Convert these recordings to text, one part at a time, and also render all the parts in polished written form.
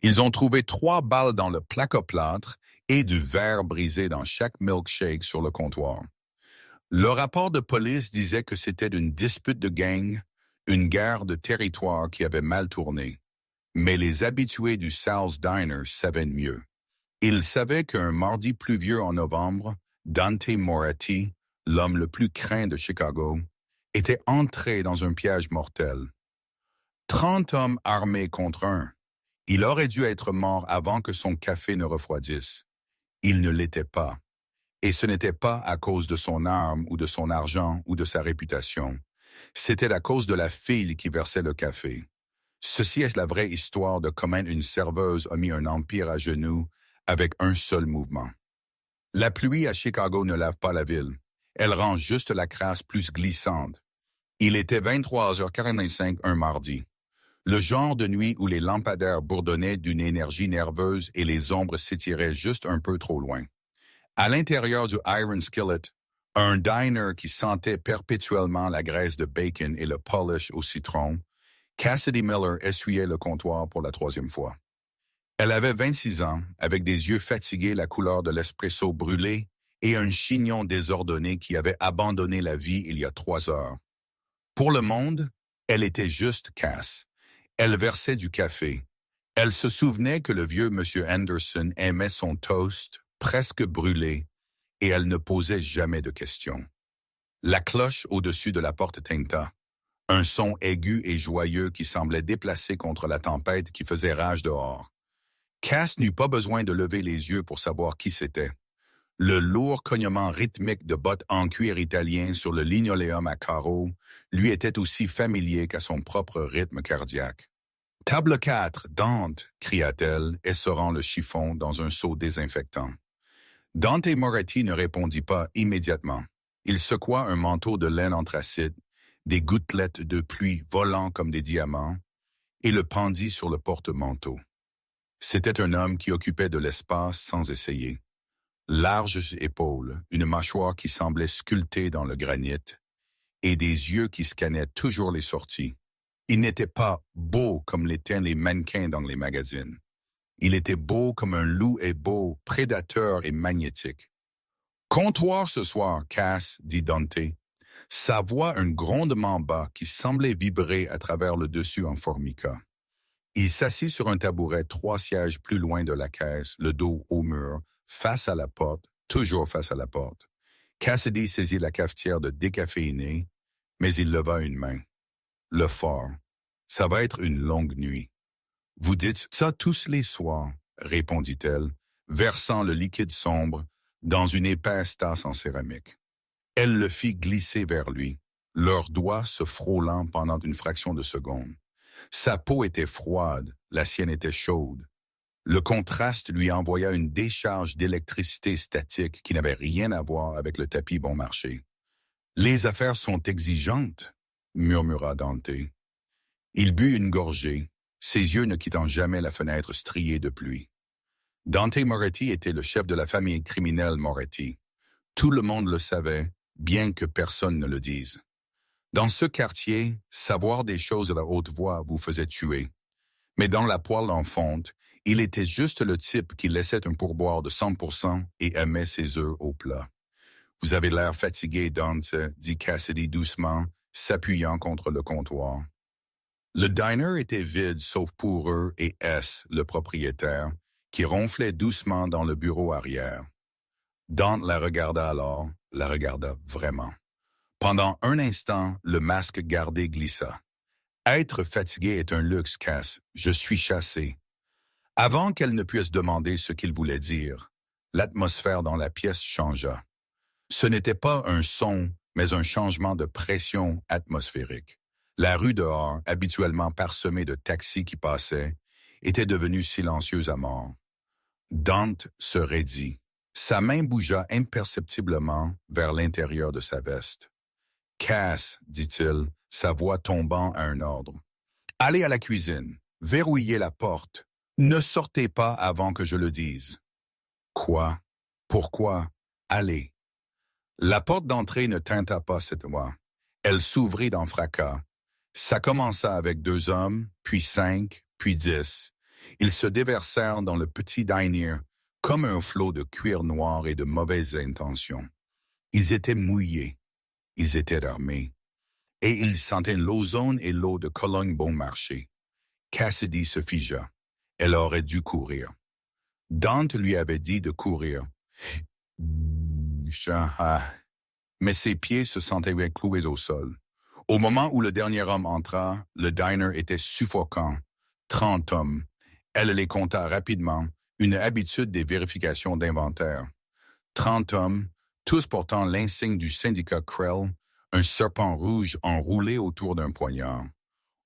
Ils ont trouvé 3 balles dans le placoplâtre et du verre brisé dans chaque milkshake sur le comptoir. Le rapport de police disait que c'était une dispute de gang, une guerre de territoire qui avait mal tourné. Mais les habitués du Sal's Diner savaient mieux. Ils savaient qu'un mardi pluvieux en novembre, Dante Moretti, l'homme le plus craint de Chicago, était entré dans un piège mortel. 30 hommes armés contre un. Il aurait dû être mort avant que son café ne refroidisse. Il ne l'était pas. Et ce n'était pas à cause de son arme ou de son argent ou de sa réputation. C'était à cause de la fille qui versait le café. Ceci est la vraie histoire de comment une serveuse a mis un empire à genoux avec un seul mouvement. La pluie à Chicago ne lave pas la ville. Elle rend juste la crasse plus glissante. Il était 23h45 un mardi. Le genre de nuit où les lampadaires bourdonnaient d'une énergie nerveuse et les ombres s'étiraient juste un peu trop loin. À l'intérieur du Iron Skillet, un diner qui sentait perpétuellement la graisse de bacon et le polish au citron, Cassidy Miller essuyait le comptoir pour la 3e fois. Elle avait 26 ans, avec des yeux fatigués la couleur de l'espresso brûlé et un chignon désordonné qui avait abandonné la vie il y a 3 heures. Pour le monde, elle était juste Cass. Elle versait du café. Elle se souvenait que le vieux Monsieur Anderson aimait son toast presque brûlé et elle ne posait jamais de questions. La cloche au-dessus de la porte tinta. Un son aigu et joyeux qui semblait déplacé contre la tempête qui faisait rage dehors. Cass n'eut pas besoin de lever les yeux pour savoir qui c'était. Le lourd cognement rythmique de bottes en cuir italien sur le linoléum à carreaux lui était aussi familier qu'à son propre rythme cardiaque. « Table 4, Dante » cria-t-elle, essorant le chiffon dans un seau désinfectant. Dante Moretti ne répondit pas immédiatement. Il secoua un manteau de laine anthracite, des gouttelettes de pluie volant comme des diamants, et le pendit sur le porte-manteau. C'était un homme qui occupait de l'espace sans essayer. Larges épaules, une mâchoire qui semblait sculptée dans le granit, et des yeux qui scannaient toujours les sorties. Il n'était pas beau comme l'étaient les mannequins dans les magazines. Il était beau comme un loup est beau, prédateur et magnétique. « Comptoir ce soir, Cass, » dit Dante. Sa voix un grondement bas qui semblait vibrer à travers le dessus en formica. Il s'assit sur un tabouret 3 sièges plus loin de la caisse, le dos au mur, face à la porte, toujours face à la porte. Cassidy saisit la cafetière de décaféiné, mais il leva une main. Le fort. Ça va être une longue nuit. Vous dites ça tous les soirs, répondit-elle, versant le liquide sombre dans une épaisse tasse en céramique. Elle le fit glisser vers lui, leurs doigts se frôlant pendant une fraction de seconde. Sa peau était froide, la sienne était chaude. Le contraste lui envoya une décharge d'électricité statique qui n'avait rien à voir avec le tapis bon marché. « Les affaires sont exigeantes, » murmura Dante. Il but une gorgée, ses yeux ne quittant jamais la fenêtre striée de pluie. Dante Moretti était le chef de la famille criminelle Moretti. Tout le monde le savait, bien que personne ne le dise. Dans ce quartier, savoir des choses à la haute voix vous faisait tuer. Mais dans la poêle en fonte, il était juste le type qui laissait un pourboire de 100% et aimait ses œufs au plat. « Vous avez l'air fatigué, Dante, » dit Cassidy doucement, s'appuyant contre le comptoir. Le diner était vide sauf pour eux et S, le propriétaire, qui ronflait doucement dans le bureau arrière. Dante la regarda alors, la regarda vraiment. Pendant un instant, le masque gardé glissa. « Être fatigué est un luxe, Cass. Je suis chassé. » Avant qu'elle ne puisse demander ce qu'il voulait dire, l'atmosphère dans la pièce changea. Ce n'était pas un son, mais un changement de pression atmosphérique. La rue dehors, habituellement parsemée de taxis qui passaient, était devenue silencieuse à mort. Dante se raidit. Sa main bougea imperceptiblement vers l'intérieur de sa veste. « Cass, » dit-il, sa voix tombant à un ordre. « Allez à la cuisine, verrouillez la porte. Ne sortez pas avant que je le dise. »« Quoi? Pourquoi? Allez. » La porte d'entrée ne tinta pas cette fois. Elle s'ouvrit dans fracas. Ça commença avec 2 hommes, puis 5, puis 10. Ils se déversèrent dans le petit diner comme un flot de cuir noir et de mauvaises intentions. Ils étaient mouillés, ils étaient armés, et ils sentaient l'ozone et l'eau de Cologne bon marché. Cassidy se figea. Elle aurait dû courir. Dante lui avait dit de courir. Mais ses pieds se sentaient cloués au sol. Au moment où le dernier homme entra, le diner était suffocant. 30 hommes. Elle les compta rapidement, une habitude des vérifications d'inventaire. 30 hommes, tous portant l'insigne du syndicat Krell, un serpent rouge enroulé autour d'un poignard.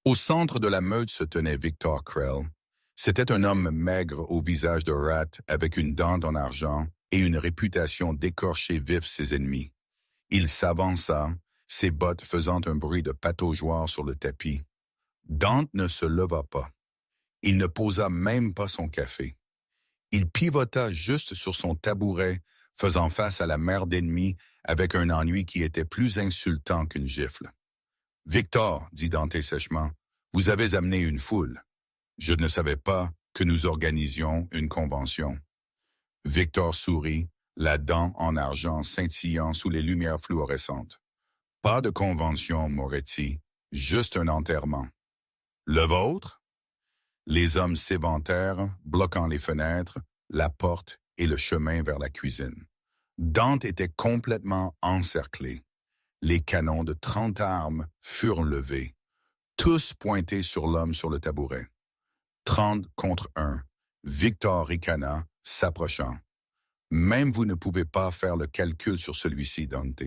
Au centre de la meute se tenait Victor Krell. C'était un homme maigre au visage de rat avec une dent en argent et une réputation d'écorcher vif ses ennemis. Il s'avança, ses bottes faisant un bruit de pataugeoire sur le tapis. Dante ne se leva pas. Il ne posa même pas son café. Il pivota juste sur son tabouret, faisant face à la mer d'ennemis avec un ennui qui était plus insultant qu'une gifle. « Victor, dit Dante sèchement, vous avez amené une foule. Je ne savais pas que nous organisions une convention. » Victor sourit, la dent en argent scintillant sous les lumières fluorescentes. « Pas de convention, Moretti, juste un enterrement. »« Le vôtre ?» Les hommes s'éventèrent, bloquant les fenêtres, la porte et le chemin vers la cuisine. Dante était complètement encerclé. Les canons de 30 armes furent levés, tous pointés sur l'homme sur le tabouret. 30 contre 1. Victor ricana, s'approchant. « Même vous ne pouvez pas faire le calcul sur celui-ci, Dante.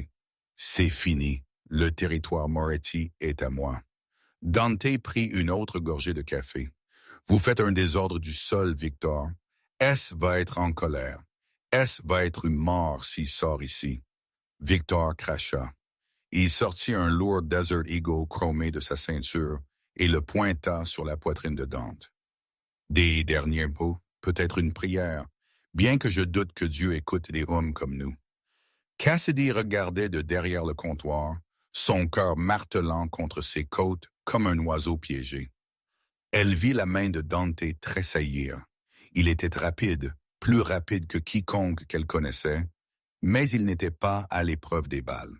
C'est fini. Le territoire Moretti est à moi. » Dante prit une autre gorgée de café. « Vous faites un désordre du sol, Victor. S va être en colère. S va être mort s'il sort ici. » Victor cracha. Il sortit un lourd Desert Eagle chromé de sa ceinture et le pointa sur la poitrine de Dante. « Des derniers mots, peut-être une prière, bien que je doute que Dieu écoute des hommes comme nous. » Cassidy regardait de derrière le comptoir, son cœur martelant contre ses côtes comme un oiseau piégé. Elle vit la main de Dante tressaillir. Il était rapide, plus rapide que quiconque qu'elle connaissait, mais il n'était pas à l'épreuve des balles.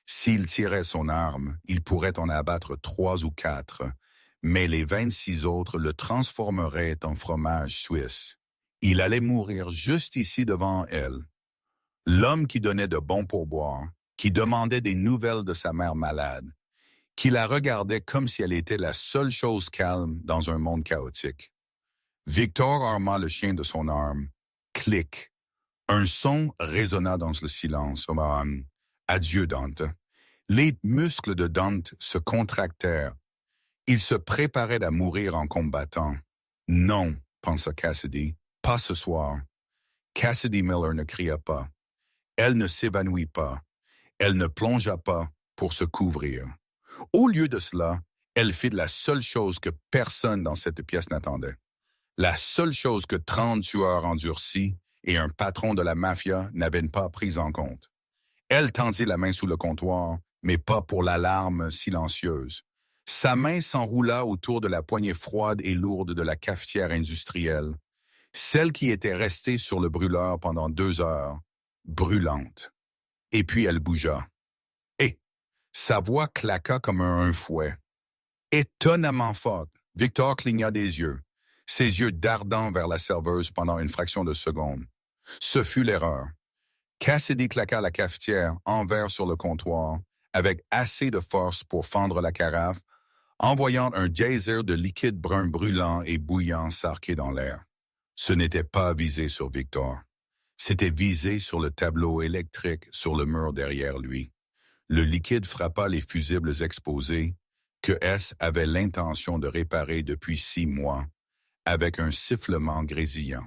S'il tirait son arme, il pourrait en abattre 3 ou 4, mais les 26 autres le transformeraient en fromage suisse. Il allait mourir juste ici devant elle. L'homme qui donnait de bons pourboires, qui demandait des nouvelles de sa mère malade, qui la regardait comme si elle était la seule chose calme dans un monde chaotique. Victor arma le chien de son arme. Clic. Un son résonna dans le silence. Adieu, Dante. Les muscles de Dante se contractèrent. Il se préparait à mourir en combattant. Non, pensa Cassidy, pas ce soir. Cassidy Miller ne cria pas. Elle ne s'évanouit pas. Elle ne plongea pas pour se couvrir. Au lieu de cela, elle fit la seule chose que personne dans cette pièce n'attendait. La seule chose que 30 tueurs endurcis et un patron de la mafia n'avaient pas prise en compte. Elle tendit la main sous le comptoir, mais pas pour l'alarme silencieuse. Sa main s'enroula autour de la poignée froide et lourde de la cafetière industrielle, celle qui était restée sur le brûleur pendant 2 heures, brûlante. Et puis elle bougea. Et sa voix claqua comme un fouet. Étonnamment forte, Victor cligna des yeux, ses yeux dardant vers la serveuse pendant une fraction de seconde. Ce fut l'erreur. Cassidy claqua la cafetière en verre sur le comptoir, avec assez de force pour fendre la carafe, envoyant un geyser de liquide brun brûlant et bouillant s'arquer dans l'air. Ce n'était pas visé sur Victor. C'était visé sur le tableau électrique sur le mur derrière lui. Le liquide frappa les fusibles exposés, que S avait l'intention de réparer depuis 6 mois, avec un sifflement grésillant.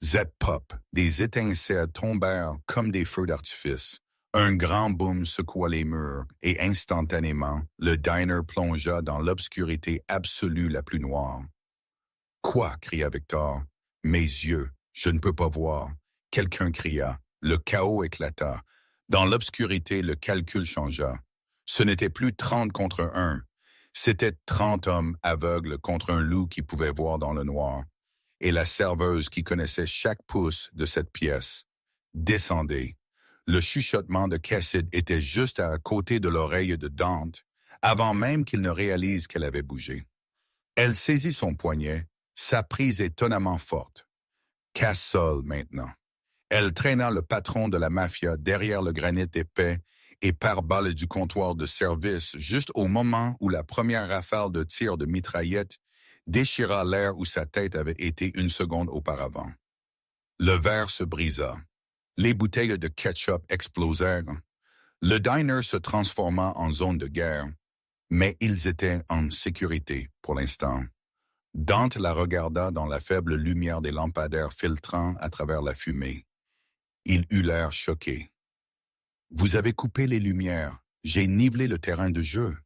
Zap-pop, des étincelles tombèrent comme des feux d'artifice. Un grand boom secoua les murs et instantanément, le diner plongea dans l'obscurité absolue la plus noire. « Quoi » cria Victor. « Mes yeux, je ne peux pas voir. » Quelqu'un cria. Le chaos éclata. Dans l'obscurité, le calcul changea. Ce n'était plus 30 contre 1. C'était 30 hommes aveugles contre un loup qui pouvait voir dans le noir. et la serveuse qui connaissait chaque pouce de cette pièce. Descendez. Le chuchotement de Cassidy était juste à côté de l'oreille de Dante, avant même qu'il ne réalise qu'elle avait bougé. Elle saisit son poignet, sa prise étonnamment forte. Cass seul maintenant. Elle traîna le patron de la mafia derrière le granit épais et pare-balles du comptoir de service juste au moment où la première rafale de tir de mitraillette déchira l'air où sa tête avait été une seconde auparavant. Le verre se brisa. Les bouteilles de ketchup explosèrent. Le diner se transforma en zone de guerre, mais ils étaient en sécurité pour l'instant. Dante la regarda dans la faible lumière des lampadaires filtrant à travers la fumée. Il eut l'air choqué. « Vous avez coupé les lumières. J'ai nivelé le terrain de jeu, »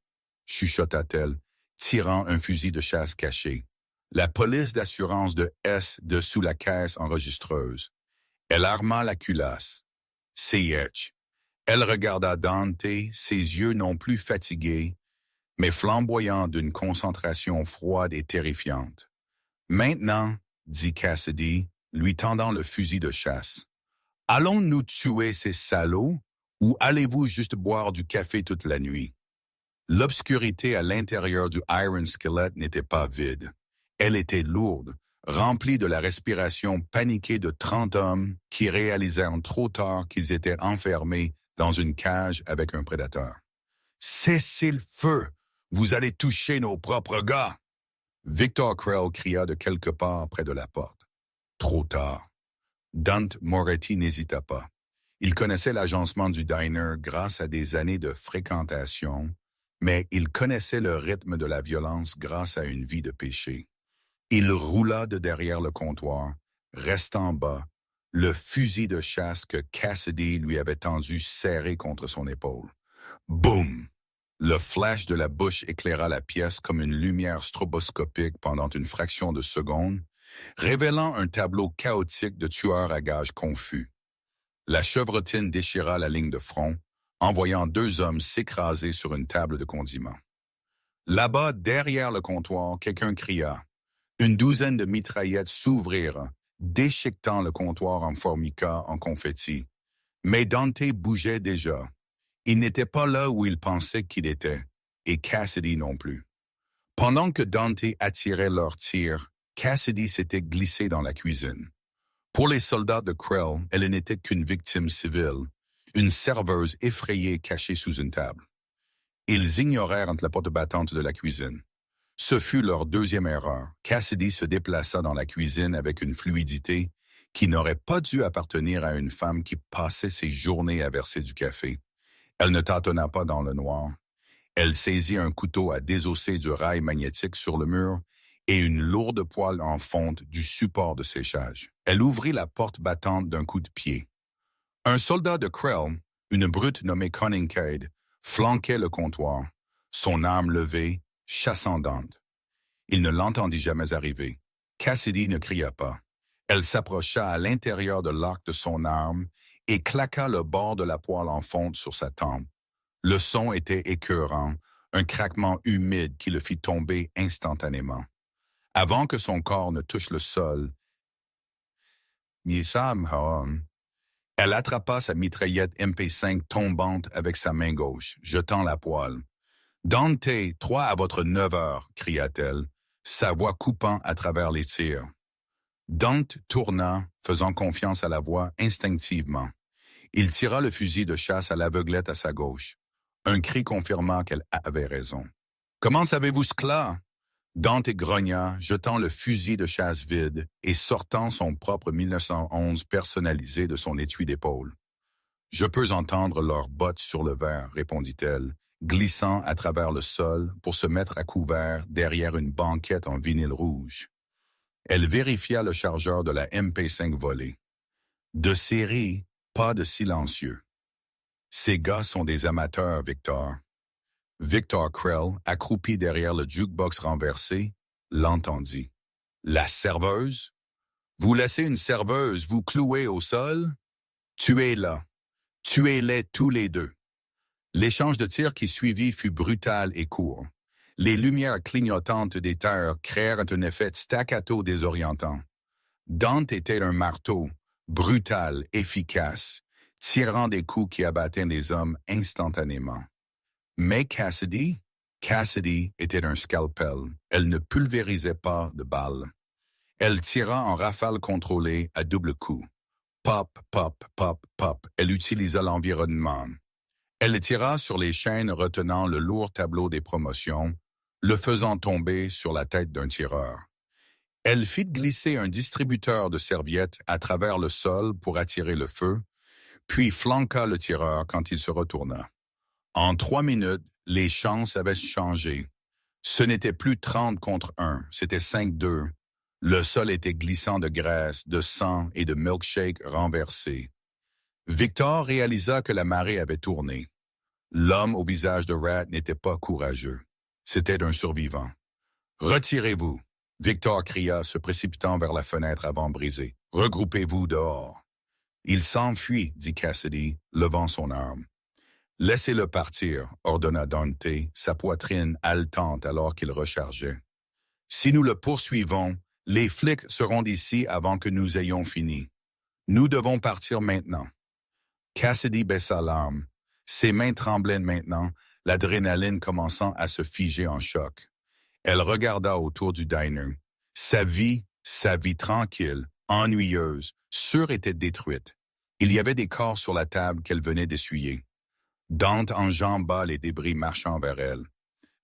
chuchota-t-elle, tirant un fusil de chasse caché. La police d'assurance de S dessous la caisse enregistreuse. Elle arma la culasse. C.H. Elle regarda Dante, ses yeux non plus fatigués, mais flamboyants d'une concentration froide et terrifiante. « Maintenant, » dit Cassidy, lui tendant le fusil de chasse, « allons-nous tuer ces salauds ou allez-vous juste boire du café toute la nuit? » L'obscurité à l'intérieur du Iron Skillet n'était pas vide. Elle était lourde, remplie de la respiration paniquée de 30 hommes qui réalisèrent trop tard qu'ils étaient enfermés dans une cage avec un prédateur. « Cessez le feu! Vous allez toucher nos propres gars! » Victor Krell cria de quelque part près de la porte. Trop tard. Dante Moretti n'hésita pas. Il connaissait l'agencement du diner grâce à des années de fréquentation, mais il connaissait le rythme de la violence grâce à une vie de péché. Il roula de derrière le comptoir, restant bas, le fusil de chasse que Cassidy lui avait tendu serré contre son épaule. Boum! Le flash de la bouche éclaira la pièce comme une lumière stroboscopique pendant une fraction de seconde, révélant un tableau chaotique de tueurs à gages confus. La chevrotine déchira la ligne de front, envoyant 2 hommes s'écraser sur une table de condiments. Là-bas, derrière le comptoir, quelqu'un cria. Une douzaine de mitraillettes s'ouvrirent, déchiquetant le comptoir en formica en confetti. Mais Dante bougeait déjà. Il n'était pas là où il pensait qu'il était, et Cassidy non plus. Pendant que Dante attirait leurs tirs, Cassidy s'était glissé dans la cuisine. Pour les soldats de Krell, elle n'était qu'une victime civile, une serveuse effrayée cachée sous une table. Ils ignorèrent entre la porte battante de la cuisine. Ce fut leur deuxième erreur. Cassidy se déplaça dans la cuisine avec une fluidité qui n'aurait pas dû appartenir à une femme qui passait ses journées à verser du café. Elle ne tâtonna pas dans le noir. Elle saisit un couteau à désosser du rail magnétique sur le mur et une lourde poêle en fonte du support de séchage. Elle ouvrit la porte battante d'un coup de pied. Un soldat de Krell, une brute nommée Conningcade, flanquait le comptoir, son arme levée, chassant Dante. Il ne l'entendit jamais arriver. Cassidy ne cria pas. Elle s'approcha à l'intérieur de l'arc de son arme et claqua le bord de la poêle en fonte sur sa tempe. Le son était écœurant, un craquement humide qui le fit tomber instantanément. Avant que son corps ne touche le sol, elle attrapa sa mitraillette MP5 tombante avec sa main gauche, jetant la poêle. « Dante, 3 à votre 9 heures !» cria-t-elle, sa voix coupant à travers les tirs. Dante tourna, faisant confiance à la voix instinctivement. Il tira le fusil de chasse à l'aveuglette à sa gauche. Un cri confirma qu'elle avait raison. « Comment savez-vous cela ?» Dante grogna, jetant le fusil de chasse vide et sortant son propre 1911 personnalisé de son étui d'épaule. « Je peux entendre leurs bottes sur le verre, » répondit-elle, glissant à travers le sol pour se mettre à couvert derrière une banquette en vinyle rouge. Elle vérifia le chargeur de la MP5 volée. De série, pas de silencieux. Ces gars sont des amateurs, Victor. Victor Krell, accroupi derrière le jukebox renversé, l'entendit. La serveuse? Vous laissez une serveuse vous clouer au sol? Tuez-la. Tuez-les tous les deux. L'échange de tirs qui suivit fut brutal et court. Les lumières clignotantes des terres créèrent un effet staccato désorientant. Dante était un marteau, brutal, efficace, tirant des coups qui abattaient les hommes instantanément. Mais Cassidy était un scalpel. Elle ne pulvérisait pas de balles. Elle tira en rafale contrôlée à double coup. Pop, pop, pop, pop. Elle utilisa l'environnement. Elle tira sur les chaînes retenant le lourd tableau des promotions, le faisant tomber sur la tête d'un tireur. Elle fit glisser un distributeur de serviettes à travers le sol pour attirer le feu, puis flanqua le tireur quand il se retourna. En 3 minutes, les chances avaient changé. Ce n'était plus 30 contre 1, c'était 5-2. Le sol était glissant de graisse, de sang et de milkshakes renversés. Victor réalisa que la marée avait tourné. L'homme au visage de rat n'était pas courageux. C'était un survivant. « Retirez-vous !» Victor cria, se précipitant vers la fenêtre avant brisée. « Regroupez-vous dehors !» « Il s'enfuit, » dit Cassidy, levant son arme. « Laissez-le partir, » ordonna Dante, sa poitrine haletante alors qu'il rechargeait. « Si nous le poursuivons, les flics seront ici avant que nous ayons fini. Nous devons partir maintenant. » Cassidy baissa l'arme. Ses mains tremblaient maintenant, l'adrénaline commençant à se figer en choc. Elle regarda autour du diner. Sa vie tranquille, ennuyeuse, sûre était détruite. Il y avait des corps sur la table qu'elle venait d'essuyer. Dante enjamba les débris marchant vers elle.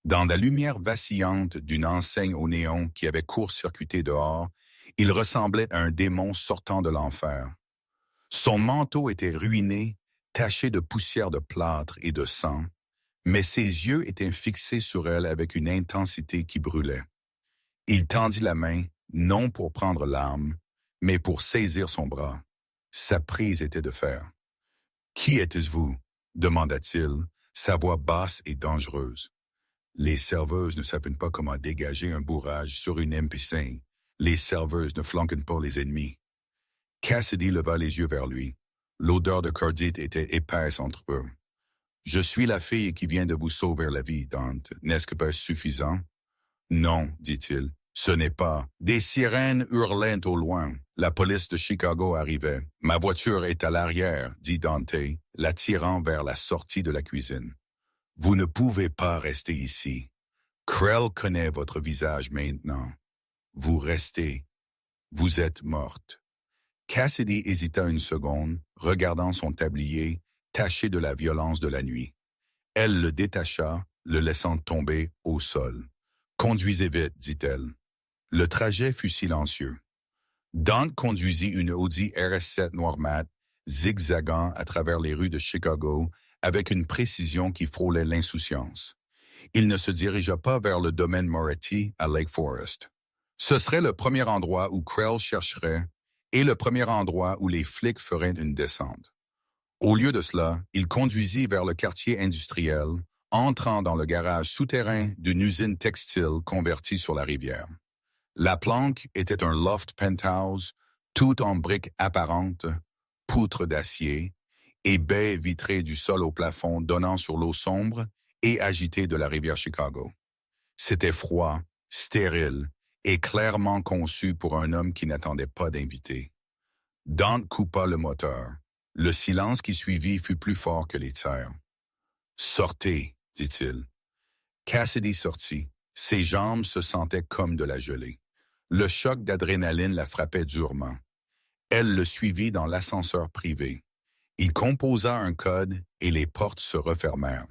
Dans la lumière vacillante d'une enseigne au néon qui avait court-circuité dehors, il ressemblait à un démon sortant de l'enfer. Son manteau était ruiné, taché de poussière de plâtre et de sang, mais ses yeux étaient fixés sur elle avec une intensité qui brûlait. Il tendit la main, non pour prendre l'arme, mais pour saisir son bras. Sa prise était de fer. « Qui êtes-vous » demanda-t-il, sa voix basse et dangereuse. Les serveuses ne savent pas comment dégager un bourrage sur une MP5. Les serveuses ne flanquent pas les ennemis. Cassidy leva les yeux vers lui. L'odeur de cordite était épaisse entre eux. « Je suis la fille qui vient de vous sauver la vie, Dante. N'est-ce pas suffisant? »« Non, dit-il. Ce n'est pas. » Des sirènes hurlaient au loin. La police de Chicago arrivait. « Ma voiture est à l'arrière, » dit Dante, la tirant vers la sortie de la cuisine. « Vous ne pouvez pas rester ici. Krell connaît votre visage maintenant. Vous restez. Vous êtes morte. » Cassidy hésita une seconde, regardant son tablier, taché de la violence de la nuit. Elle le détacha, le laissant tomber au sol. « Conduisez vite, » dit-elle. Le trajet fut silencieux. Dante conduisit une Audi RS7 noir mat, zigzagant à travers les rues de Chicago avec une précision qui frôlait l'insouciance. Il ne se dirigea pas vers le domaine Moretti à Lake Forest. Ce serait le premier endroit où Krell chercherait et le premier endroit où les flics feraient une descente. Au lieu de cela, il conduisit vers le quartier industriel, entrant dans le garage souterrain d'une usine textile convertie sur la rivière. La planque était un loft penthouse, tout en briques apparentes, poutres d'acier et baies vitrées du sol au plafond donnant sur l'eau sombre et agitée de la rivière Chicago. C'était froid, stérile et clairement conçu pour un homme qui n'attendait pas d'invité. Dante coupa le moteur. Le silence qui suivit fut plus fort que les tirs. « Sortez, » dit-il. Cassidy sortit. Ses jambes se sentaient comme de la gelée. Le choc d'adrénaline la frappait durement. Elle le suivit dans l'ascenseur privé. Il composa un code et les portes se refermèrent.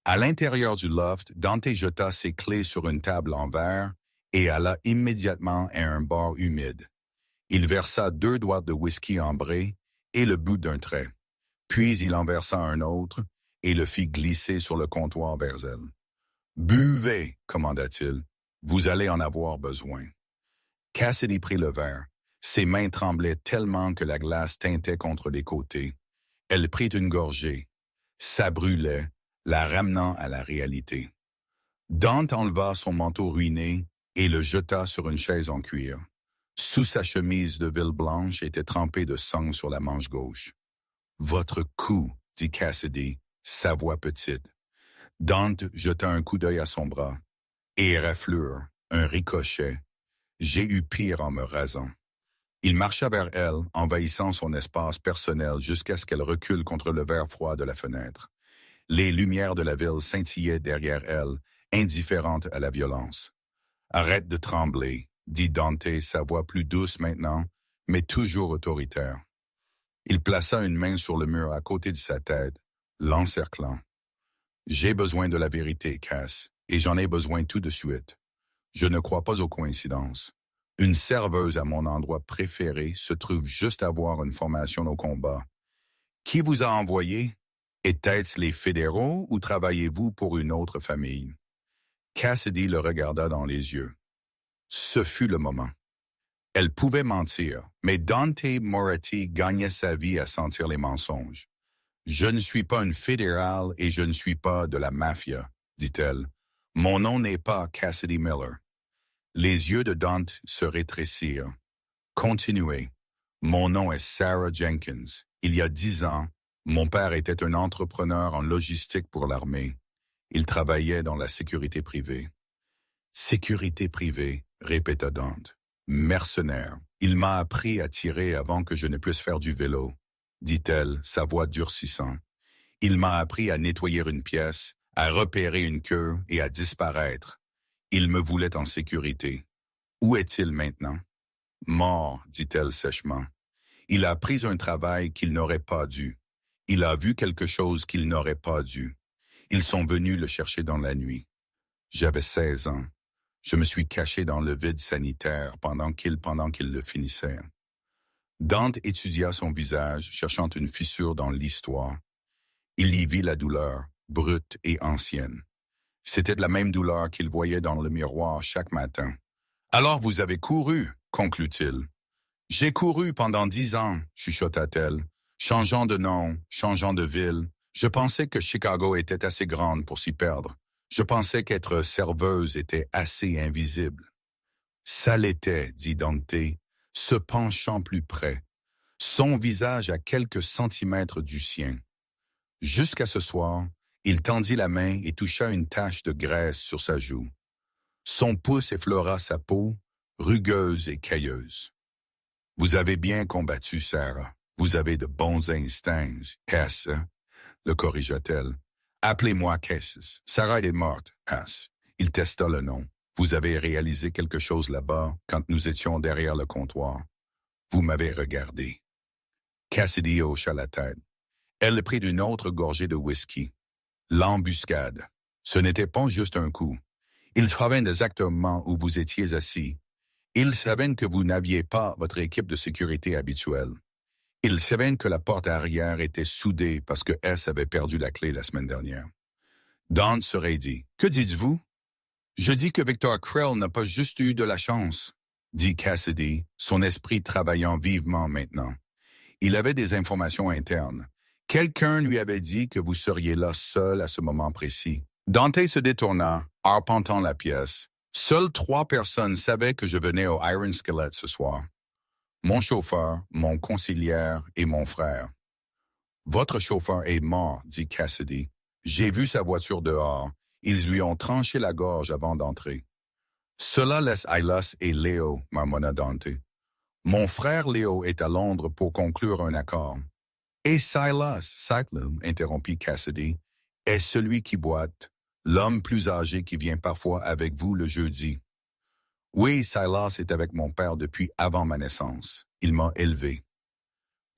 À l'intérieur du loft, Dante jeta ses clés sur une table en verre et alla immédiatement à un bar humide. Il versa 2 doigts de whisky ambré et le bout d'un trait. Puis il en versa un autre et le fit glisser sur le comptoir vers elle. « Buvez, » commanda-t-il. « Vous allez en avoir besoin. » Cassidy prit le verre. Ses mains tremblaient tellement que la glace tintait contre les côtés. Elle prit une gorgée. Ça brûlait, la ramenant à la réalité. Dante enleva son manteau ruiné et le jeta sur une chaise en cuir. Sous sa chemise de ville blanche était trempée de sang sur la manche gauche. « Votre cou, » dit Cassidy, sa voix petite. Dante jeta un coup d'œil à son bras. Éraflure, un ricochet. J'ai eu pire en me rasant. Il marcha vers elle, envahissant son espace personnel jusqu'à ce qu'elle recule contre le verre froid de la fenêtre. Les lumières de la ville scintillaient derrière elle, indifférentes à la violence. « Arrête de trembler », dit Dante, sa voix plus douce maintenant, mais toujours autoritaire. Il plaça une main sur le mur à côté de sa tête, l'encerclant. « J'ai besoin de la vérité, Cass, et j'en ai besoin tout de suite. Je ne crois pas aux coïncidences. Une serveuse à mon endroit préféré se trouve juste à voir une formation au combat. Qui vous a envoyé? Était-ce les fédéraux ou travaillez-vous pour une autre famille? » Cassidy le regarda dans les yeux. Ce fut le moment. Elle pouvait mentir, mais Dante Moretti gagnait sa vie à sentir les mensonges. « Je ne suis pas une fédérale et je ne suis pas de la mafia, » dit-elle. « Mon nom n'est pas Cassidy Miller. » Les yeux de Dante se rétrécirent. « Continuez. Mon nom est Sarah Jenkins. Il y a 10 ans, mon père était un entrepreneur en logistique pour l'armée. Il travaillait dans la sécurité privée. »« Sécurité privée, » répéta Dante. « Mercenaire. Il m'a appris à tirer avant que je ne puisse faire du vélo, » dit-elle, sa voix durcissant. « Il m'a appris à nettoyer une pièce, à repérer une queue et à disparaître. Il me voulait en sécurité. Où est-il maintenant? »« Mort, » dit-elle sèchement. « Il a pris un travail qu'il n'aurait pas dû. Il a vu quelque chose qu'il n'aurait pas dû. Ils sont venus le chercher dans la nuit. J'avais 16 ans. Je me suis caché dans le vide sanitaire pendant qu'il le finissait. » Dante étudia son visage, cherchant une fissure dans l'histoire. Il y vit la douleur, brute et ancienne. C'était de la même douleur qu'il voyait dans le miroir chaque matin. « Alors vous avez couru, » conclut-il. « J'ai couru pendant 10 ans, » chuchota-t-elle, changeant de nom, changeant de ville. Je pensais que Chicago était assez grande pour s'y perdre. Je pensais qu'être serveuse était assez invisible. Ça l'était, dit Dante, se penchant plus près, son visage à quelques centimètres du sien. Jusqu'à ce soir, il tendit la main et toucha une tache de graisse sur sa joue. Son pouce effleura sa peau, rugueuse et cailleuse. « Vous avez bien combattu, Sarah. Vous avez de bons instincts, Cass, » le corrigea-t-elle. « Appelez-moi Cass. Sarah est morte, Cass. » Il testa le nom. « Vous avez réalisé quelque chose là-bas quand nous étions derrière le comptoir. Vous m'avez regardé. » Cassidy hocha la tête. Elle prit une autre gorgée de whisky. L'embuscade. Ce n'était pas juste un coup. Ils savaient exactement où vous étiez assis. Ils savaient que vous n'aviez pas votre équipe de sécurité habituelle. Ils savaient que la porte arrière était soudée parce que S avait perdu la clé la semaine dernière. Dante se raidit. « Que dites-vous? »« Je dis que Victor Krell n'a pas juste eu de la chance, » dit Cassidy, son esprit travaillant vivement maintenant. Il avait des informations internes. Quelqu'un lui avait dit que vous seriez là seul à ce moment précis. Dante se détourna, arpentant la pièce. Seules 3 personnes savaient que je venais au Iron Skillet ce soir. Mon chauffeur, mon concilière et mon frère. « Votre chauffeur est mort, » dit Cassidy. « J'ai vu sa voiture dehors. Ils lui ont tranché la gorge avant d'entrer. »« Cela laisse Ailas et Léo, » marmonna Dante. « Mon frère Léo est à Londres pour conclure un accord. »« Et Silas, » interrompit Cassidy, « est celui qui boite, l'homme plus âgé qui vient parfois avec vous le jeudi. »« Oui, Silas est avec mon père depuis avant ma naissance. Il m'a élevé. »«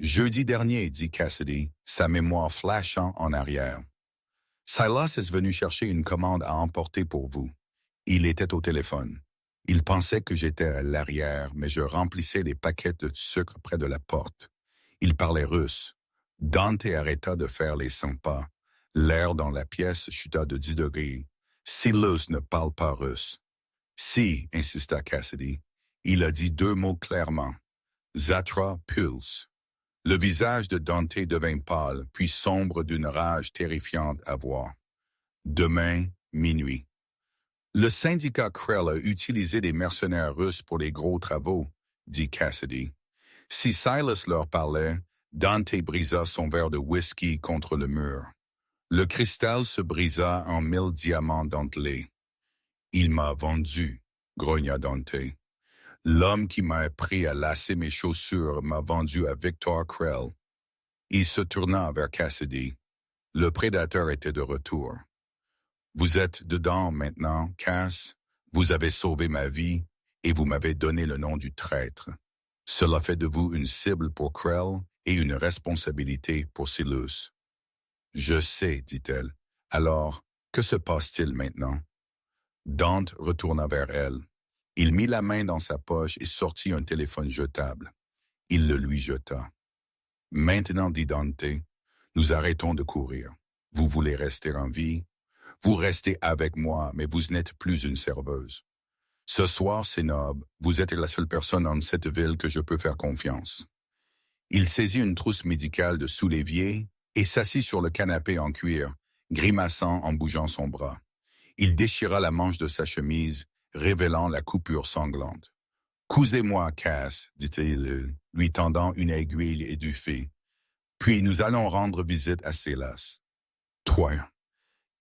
Jeudi dernier, » dit Cassidy, sa mémoire flashant en arrière. « Silas est venu chercher une commande à emporter pour vous. Il était au téléphone. Il pensait que j'étais à l'arrière, mais je remplissais les paquets de sucre près de la porte. Il parlait russe. Dante arrêta de faire les 100 pas. L'air dans la pièce chuta de 10 degrés. Silas ne parle pas russe. Si, insista Cassidy, il a dit 2 mots clairement. Zatra Pulse. Le visage de Dante devint pâle, puis sombre d'une rage terrifiante à voir. Demain, minuit. Le syndicat Krell a utilisé des mercenaires russes pour les gros travaux, dit Cassidy. Si Silas leur parlait, Dante brisa son verre de whisky contre le mur. Le cristal se brisa en 1000 diamants dentelés. « Il m'a vendu, » grogna Dante. L'homme qui m'a appris à lasser mes chaussures m'a vendu à Victor Krell. Il se tourna vers Cassidy. Le prédateur était de retour. Vous êtes dedans maintenant, Cass. Vous avez sauvé ma vie et vous m'avez donné le nom du traître. Cela fait de vous une cible pour Krell et une responsabilité pour Silas. Je sais, dit-elle. Alors, que se passe-t-il maintenant? Dante retourna vers elle. Il mit la main dans sa poche et sortit un téléphone jetable. Il le lui jeta. Maintenant, dit Dante, nous arrêtons de courir. Vous voulez rester en vie? Vous restez avec moi, mais vous n'êtes plus une serveuse. Ce soir, Sénob, vous êtes la seule personne en cette ville que je peux faire confiance. Il saisit une trousse médicale de sous l'évier et s'assit sur le canapé en cuir, grimaçant en bougeant son bras. Il déchira la manche de sa chemise, révélant la coupure sanglante. « Cousez-moi, Cass, dit-il, lui tendant une aiguille étouffée. Puis nous allons rendre visite à Silas. »« Toi. »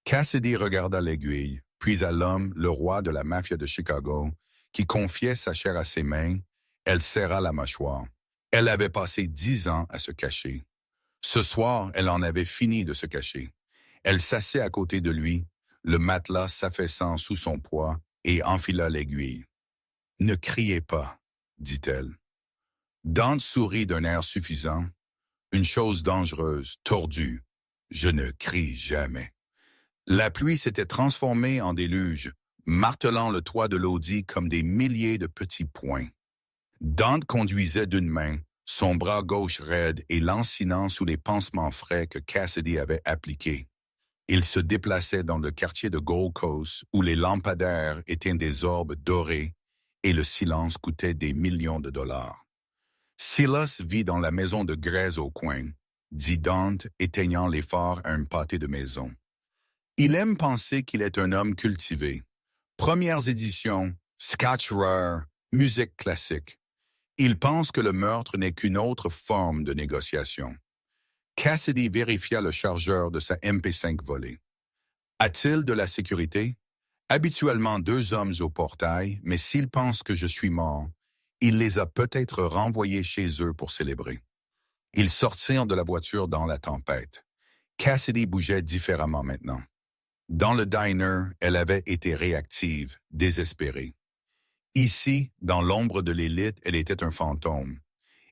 Cassidy regarda l'aiguille, puis à l'homme, le roi de la mafia de Chicago, qui confiait sa chair à ses mains. Elle serra la mâchoire. Elle avait passé 10 ans à se cacher. Ce soir, elle en avait fini de se cacher. Elle s'assit à côté de lui, le matelas s'affaissant sous son poids, et enfila l'aiguille. « Ne criez pas, dit-elle. Dante sourit d'un air suffisant. Une chose dangereuse, tordue. Je ne crie jamais. La pluie s'était transformée en déluge, martelant le toit de l'audi comme des milliers de petits poings. Dante conduisait d'une main, son bras gauche raide et lancinant sous les pansements frais que Cassidy avait appliqués. Il se déplaçait dans le quartier de Gold Coast où les lampadaires étaient des orbes dorés et le silence coûtait des millions de dollars. Silas vit dans la maison de Grèce au coin, dit Dante, éteignant les phares à un pâté de maison. Il aime penser qu'il est un homme cultivé. Premières éditions, scotch rare, musique classique. Il pense que le meurtre n'est qu'une autre forme de négociation. Cassidy vérifia le chargeur de sa MP5 volée. A-t-il de la sécurité? Habituellement 2 hommes au portail, mais s'il pense que je suis mort, il les a peut-être renvoyés chez eux pour célébrer. Ils sortirent de la voiture dans la tempête. Cassidy bougeait différemment maintenant. Dans le diner, elle avait été réactive, désespérée. Ici, dans l'ombre de l'élite, elle était un fantôme.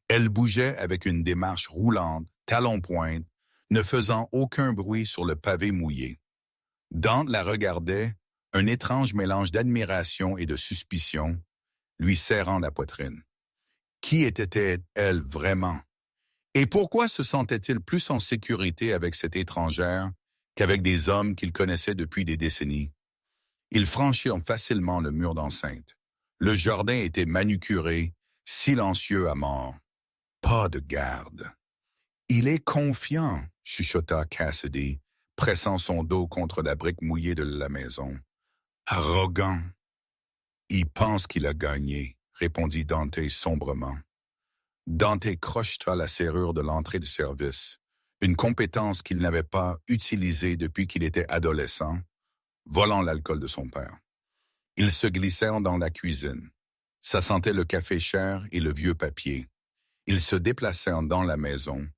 Elle bougeait avec une démarche roulante, talons-pointe, ne faisant aucun bruit sur le pavé mouillé. Dante la regardait, un étrange mélange d'admiration et de suspicion, lui serrant la poitrine. Qui était-elle vraiment? Et pourquoi se sentait-il plus en sécurité avec cette étrangère qu'avec des hommes qu'il connaissait depuis des décennies? Ils franchirent facilement le mur d'enceinte. Le jardin était manucuré, silencieux à mort. Pas de garde. Il est confiant, chuchota Cassidy, pressant son dos contre la brique mouillée de la maison. Arrogant. Il pense qu'il a gagné, répondit Dante sombrement. Dante crocheta la serrure de l'entrée de service, une compétence qu'il n'avait pas utilisée depuis qu'il était adolescent, volant l'alcool de son père. Ils se glissèrent dans la cuisine. Ça sentait le café cher et le vieux papier. Ils se déplacèrent dans la maison,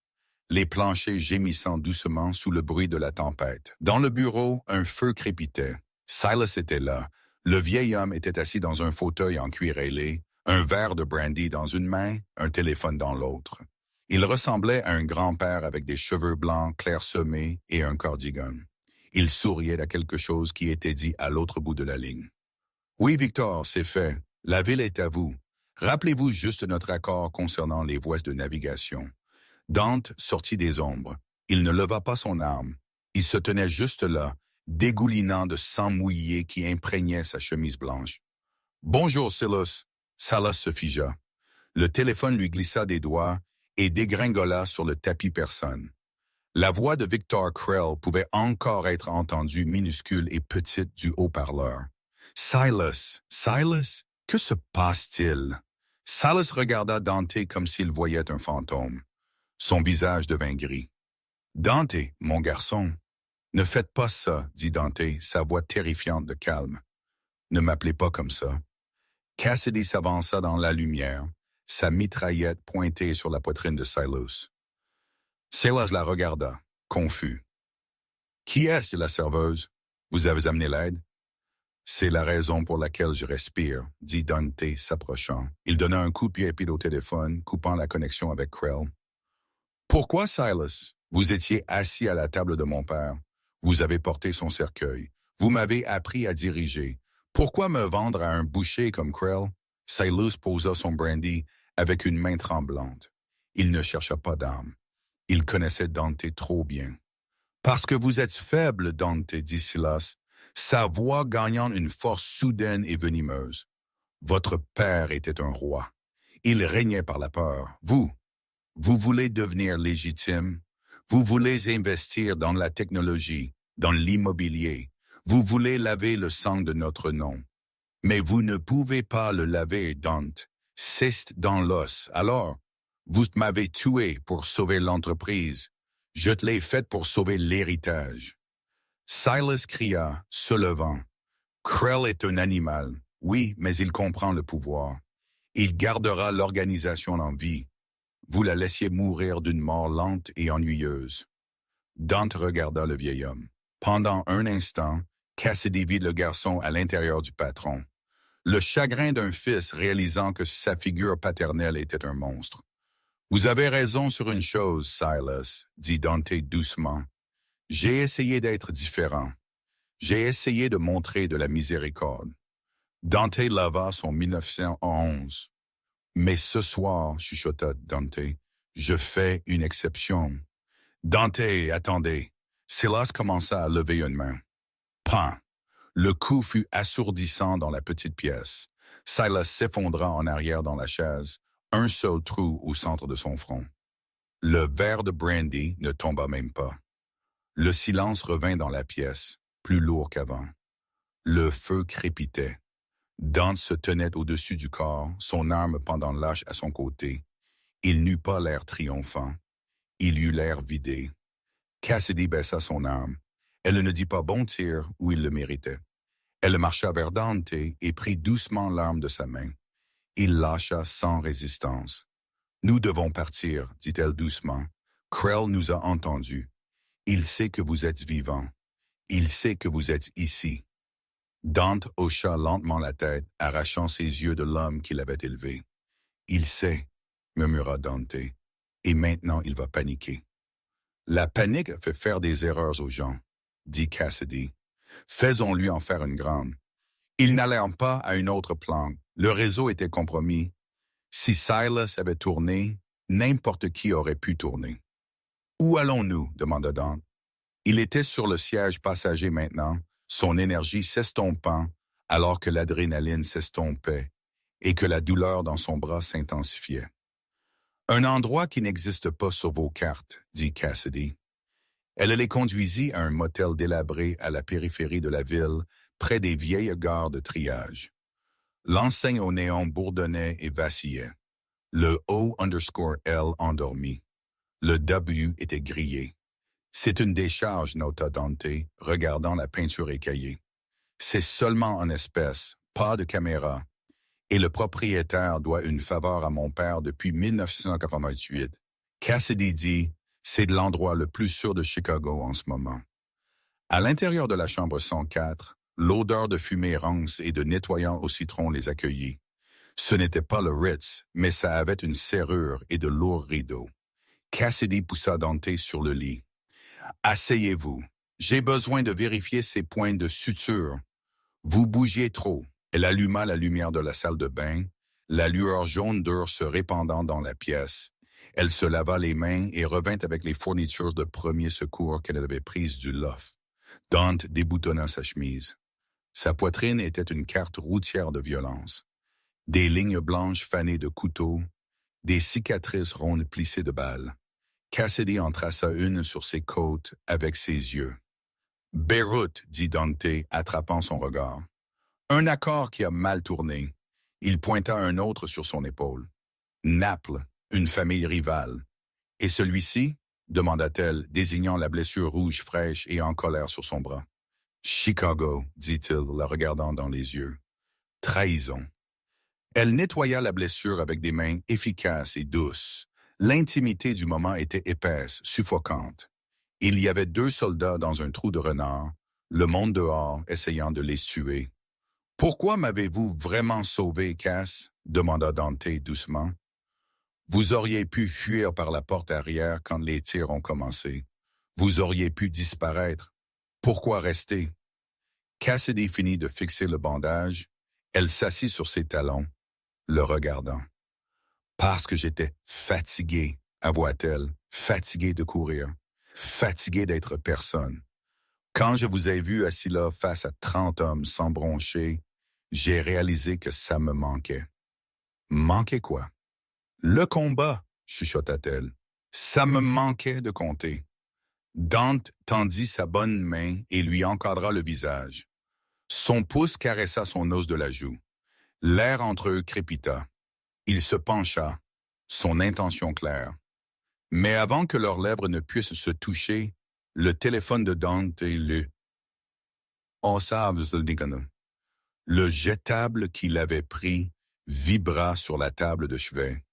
les planchers gémissant doucement sous le bruit de la tempête. Dans le bureau, un feu crépitait. Silas était là. Le vieil homme était assis dans un fauteuil en cuir ailé, un verre de brandy dans une main, un téléphone dans l'autre. Il ressemblait à un grand-père avec des cheveux blancs clairsemés et un cardigan. Il souriait à quelque chose qui était dit à l'autre bout de la ligne. « Oui, Victor, c'est fait. La ville est à vous. Rappelez-vous juste notre accord concernant les voies de navigation. » Dante sortit des ombres. Il ne leva pas son arme. Il se tenait juste là, dégoulinant de sang mouillé qui imprégnait sa chemise blanche. « Bonjour, Silas. » Silas se figea. Le téléphone lui glissa des doigts et dégringola sur le tapis personne. La voix de Victor Krell pouvait encore être entendue minuscule et petite du haut-parleur. « Silas, Silas, que se passe-t-il? » Silas regarda Dante comme s'il voyait un fantôme. Son visage devint gris. « Dante, mon garçon. »« Ne faites pas ça, dit Dante, sa voix terrifiante de calme. Ne m'appelez pas comme ça. Cassidy s'avança dans la lumière, sa mitraillette pointée sur la poitrine de Silas. Silas la regarda, confus. « Qui est-ce, la serveuse? Vous avez amené l'aide? » « C'est la raison pour laquelle je respire, » dit Dante, s'approchant. Il donna un coup de pied rapide au téléphone, coupant la connexion avec Krell. « Pourquoi, Silas? Vous étiez assis à la table de mon père. Vous avez porté son cercueil. Vous m'avez appris à diriger. Pourquoi me vendre à un boucher comme Krell? » Silas posa son brandy avec une main tremblante. Il ne chercha pas d'armes. Il connaissait Dante trop bien. « Parce que vous êtes faible, Dante, » dit Silas, sa voix gagnant une force soudaine et venimeuse. « Votre père était un roi. Il régnait par la peur. Vous voulez devenir légitime. Vous voulez investir dans la technologie, dans l'immobilier. Vous voulez laver le sang de notre nom. Mais vous ne pouvez pas le laver, Dante. C'est dans l'os. Alors, vous m'avez tué pour sauver l'entreprise. Je te l'ai faite pour sauver l'héritage. » Silas cria, se levant. « Krell est un animal. Oui, mais il comprend le pouvoir. Il gardera l'organisation en vie. Vous la laissiez mourir d'une mort lente et ennuyeuse. » Dante regarda le vieil homme. Pendant un instant, Cassidy vit le garçon à l'intérieur du patron. Le chagrin d'un fils réalisant que sa figure paternelle était un monstre. « Vous avez raison sur une chose, Silas, » dit Dante doucement. « J'ai essayé d'être différent. J'ai essayé de montrer de la miséricorde. » Dante lava son 1911. « Mais ce soir, chuchota Dante, je fais une exception. » « Dante, attendez. » Silas commença à lever une main. Pan! Le coup fut assourdissant dans la petite pièce. Silas s'effondra en arrière dans la chaise, un seul trou au centre de son front. Le verre de brandy ne tomba même pas. Le silence revint dans la pièce, plus lourd qu'avant. Le feu crépitait. Dante se tenait au-dessus du corps, son arme pendant lâche à son côté. Il n'eut pas l'air triomphant. Il eut l'air vidé. Cassidy baissa son arme. Elle ne dit pas bon tir où il le méritait. Elle marcha vers Dante et prit doucement l'arme de sa main. Il lâcha sans résistance. « Nous devons partir, » dit-elle doucement. « Krell nous a entendus. Il sait que vous êtes vivant. Il sait que vous êtes ici. » Dante hocha lentement la tête, arrachant ses yeux de l'homme qui l'avait élevé. « Il sait, » murmura Dante, « et maintenant il va paniquer. » « La panique fait faire des erreurs aux gens, » dit Cassidy. « Faisons-lui en faire une grande. » Ils n'allèrent pas à une autre planque. Le réseau était compromis. Si Silas avait tourné, n'importe qui aurait pu tourner. « Où allons-nous » demanda Dante. Il était sur le siège passager maintenant, son énergie s'estompant alors que l'adrénaline s'estompait et que la douleur dans son bras s'intensifiait. « Un endroit qui n'existe pas sur vos cartes, » dit Cassidy. Elle les conduisit à un motel délabré à la périphérie de la ville, près des vieilles gares de triage. L'enseigne au néon bourdonnait et vacillait. Le O_L endormi. Le W était grillé. « C'est une décharge, » nota Dante, regardant la peinture écaillée. « C'est seulement en espèces, pas de caméra. Et le propriétaire doit une faveur à mon père depuis 1988. » Cassidy dit, « C'est l'endroit le plus sûr de Chicago en ce moment. » À l'intérieur de la chambre 104, l'odeur de fumée rance et de nettoyant au citron les accueillit. Ce n'était pas le Ritz, mais ça avait une serrure et de lourds rideaux. Cassidy poussa Dante sur le lit. « Asseyez-vous. J'ai besoin de vérifier ces points de suture. Vous bougiez trop. » Elle alluma la lumière de la salle de bain, la lueur jaune dure se répandant dans la pièce. Elle se lava les mains et revint avec les fournitures de premier secours qu'elle avait prises du loft. Dante déboutonna sa chemise. Sa poitrine était une carte routière de violence. Des lignes blanches fanées de couteaux, des cicatrices rondes plissées de balles. Cassidy en traça une sur ses côtes avec ses yeux. « Beyrouth, » dit Dante, attrapant son regard. « Un accord qui a mal tourné. » Il pointa un autre sur son épaule. « Naples, une famille rivale. »« Et celui-ci » demanda-t-elle, désignant la blessure rouge fraîche et en colère sur son bras. « Chicago, » dit-il, la regardant dans les yeux. « Trahison. » Elle nettoya la blessure avec des mains efficaces et douces. L'intimité du moment était épaisse, suffocante. Il y avait 2 soldats dans un trou de renard, le monde dehors essayant de les tuer. « Pourquoi m'avez-vous vraiment sauvé, Cass? » demanda Dante doucement. « Vous auriez pu fuir par la porte arrière quand les tirs ont commencé. Vous auriez pu disparaître. Pourquoi rester? » Cassidy finit de fixer le bandage. Elle s'assit sur ses talons, le regardant. « Parce que j'étais fatigué, avoua-t-elle, fatigué de courir, fatigué d'être personne. Quand je vous ai vu assis là face à 30 hommes sans broncher, j'ai réalisé que ça me manquait. » « Manquait quoi? »« Le combat, chuchota-t-elle. Ça me manquait de compter. » Dante tendit sa bonne main et lui encadra le visage. Son pouce caressa son os de la joue. L'air entre eux crépita. Il se pencha, son intention claire. Mais avant que leurs lèvres ne puissent se toucher, le téléphone de Dante le jetable qu'il avait pris vibra sur la table de chevet.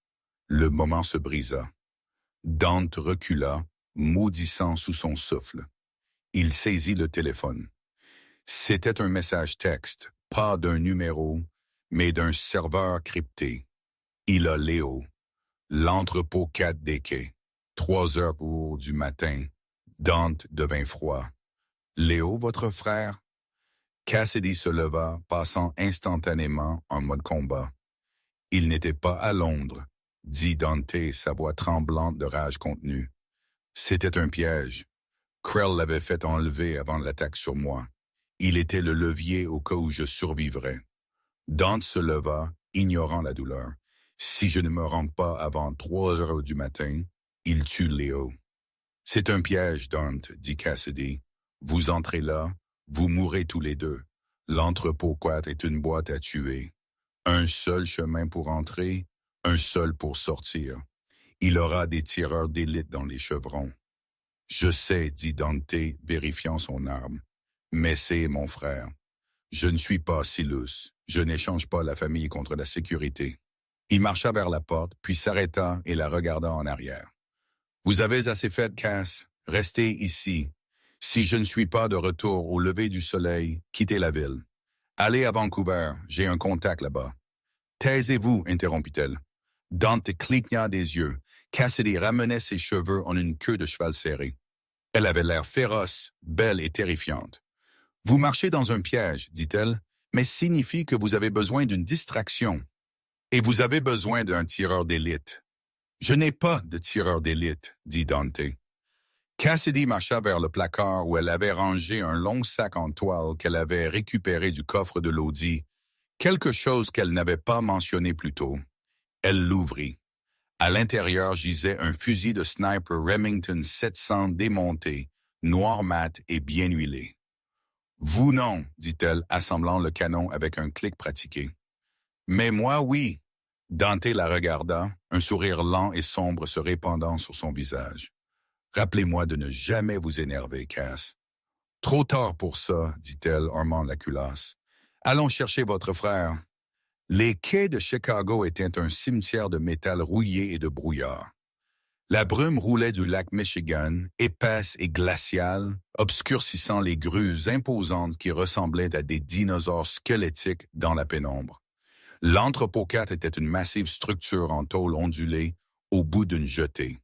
Le moment se brisa. Dante recula, maudissant sous son souffle. Il saisit le téléphone. C'était un message texte, pas d'un numéro, mais d'un serveur crypté. Il a Léo. L'entrepôt 4 des quais. 3 heures du matin. Dante devint froid. Léo, votre frère? Cassidy se leva, passant instantanément en mode combat. Il n'était pas à Londres, dit Dante, sa voix tremblante de rage contenue. C'était un piège. Krell l'avait fait enlever avant l'attaque sur moi. Il était le levier au cas où je survivrais. Dante se leva, ignorant la douleur. Si je ne me rends pas avant 3 heures du matin, il tue Léo. C'est un piège, Dante, dit Cassidy. Vous entrez là, vous mourrez tous les deux. L'entrepôt 4 est une boîte à tuer. Un seul chemin pour entrer, un seul pour sortir. Il aura des tireurs d'élite dans les chevrons. Je sais, dit Dante, vérifiant son arme. Mais c'est mon frère. Je ne suis pas Silus. Je n'échange pas la famille contre la sécurité. Il marcha vers la porte, puis s'arrêta et la regarda en arrière. Vous avez assez fait, Cass. Restez ici. Si je ne suis pas de retour au lever du soleil, quittez la ville. Allez à Vancouver, j'ai un contact là-bas. Taisez-vous, interrompit-elle. Dante cligna des yeux. Cassidy ramenait ses cheveux en une queue de cheval serré. Elle avait l'air féroce, belle et terrifiante. Vous marchez dans un piège, dit-elle, mais signifie que vous avez besoin d'une distraction. Et vous avez besoin d'un tireur d'élite. Je n'ai pas de tireur d'élite, dit Dante. Cassidy marcha vers le placard où elle avait rangé un long sac en toile qu'elle avait récupéré du coffre de l'Audi, quelque chose qu'elle n'avait pas mentionné plus tôt. Elle l'ouvrit. À l'intérieur gisait un fusil de sniper Remington 700 démonté, noir mat et bien huilé. « Vous non, dit-elle, assemblant le canon avec un clic pratiqué. « Mais moi, oui. » Dante la regarda, un sourire lent et sombre se répandant sur son visage. « Rappelez-moi de ne jamais vous énerver, Cass. »« Trop tard pour ça, dit-elle, armant la culasse. Allons chercher votre frère. » Les quais de Chicago étaient un cimetière de métal rouillé et de brouillard. La brume roulait du lac Michigan, épaisse et glaciale, obscurcissant les grues imposantes qui ressemblaient à des dinosaures squelettiques dans la pénombre. L'entrepôt 4 était une massive structure en tôle ondulée au bout d'une jetée.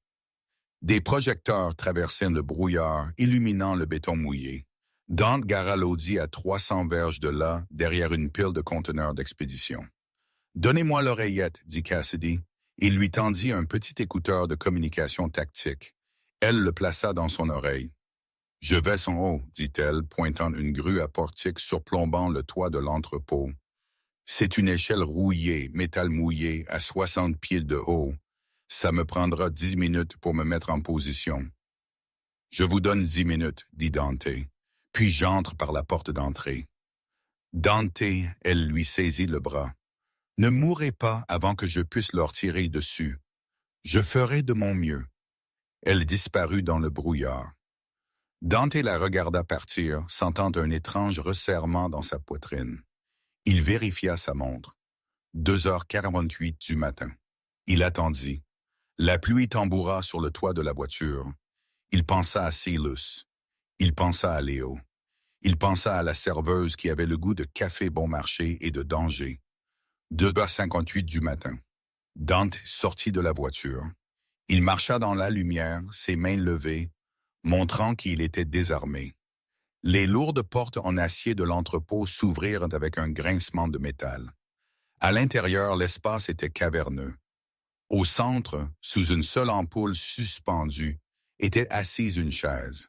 Des projecteurs traversaient le brouillard, illuminant le béton mouillé. Dante gara l'Audi à 300 verges de là, derrière une pile de conteneurs d'expédition. « Donnez-moi l'oreillette, dit Cassidy. Il lui tendit un petit écouteur de communication tactique. Elle le plaça dans son oreille. « Je vais en haut, dit-elle, pointant une grue à portique surplombant le toit de l'entrepôt. C'est une échelle rouillée, métal mouillé, à 60 pieds de haut. Ça me prendra 10 minutes pour me mettre en position. »« Je vous donne 10 minutes, dit Dante. Puis j'entre par la porte d'entrée. » Dante, elle lui saisit le bras. « Ne mourrez pas avant que je puisse leur tirer dessus. Je ferai de mon mieux. » Elle disparut dans le brouillard. Dante la regarda partir, sentant un étrange resserrement dans sa poitrine. Il vérifia sa montre. 2h48 du matin. Il attendit. La pluie tamboura sur le toit de la voiture. Il pensa à Célus. Il pensa à Léo. Il pensa à la serveuse qui avait le goût de café bon marché et de danger. 2h58 du matin. Dante sortit de la voiture. Il marcha dans la lumière, ses mains levées, montrant qu'il était désarmé. Les lourdes portes en acier de l'entrepôt s'ouvrirent avec un grincement de métal. À l'intérieur, l'espace était caverneux. Au centre, sous une seule ampoule suspendue, était assise une chaise.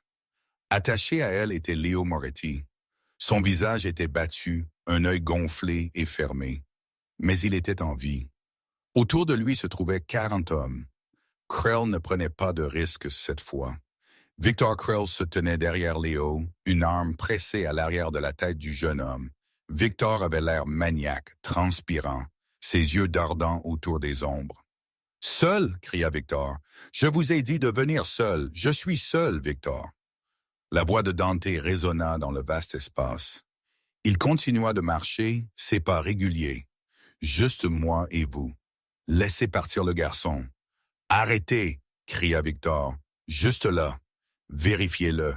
Attaché à elle était Léo Moretti. Son visage était battu, un œil gonflé et fermé. Mais il était en vie. Autour de lui se trouvaient 40 hommes. Krell ne prenait pas de risques cette fois. Victor Krell se tenait derrière Léo, une arme pressée à l'arrière de la tête du jeune homme. Victor avait l'air maniaque, transpirant, ses yeux dardant autour des ombres. « Seul !» cria Victor. « Je vous ai dit de venir seul. Je suis seul, Victor. » La voix de Dante résonna dans le vaste espace. Il continua de marcher, ses pas réguliers. « Juste moi et vous. Laissez partir le garçon. »« Arrêtez !» cria Victor. « Juste là. Vérifiez-le. »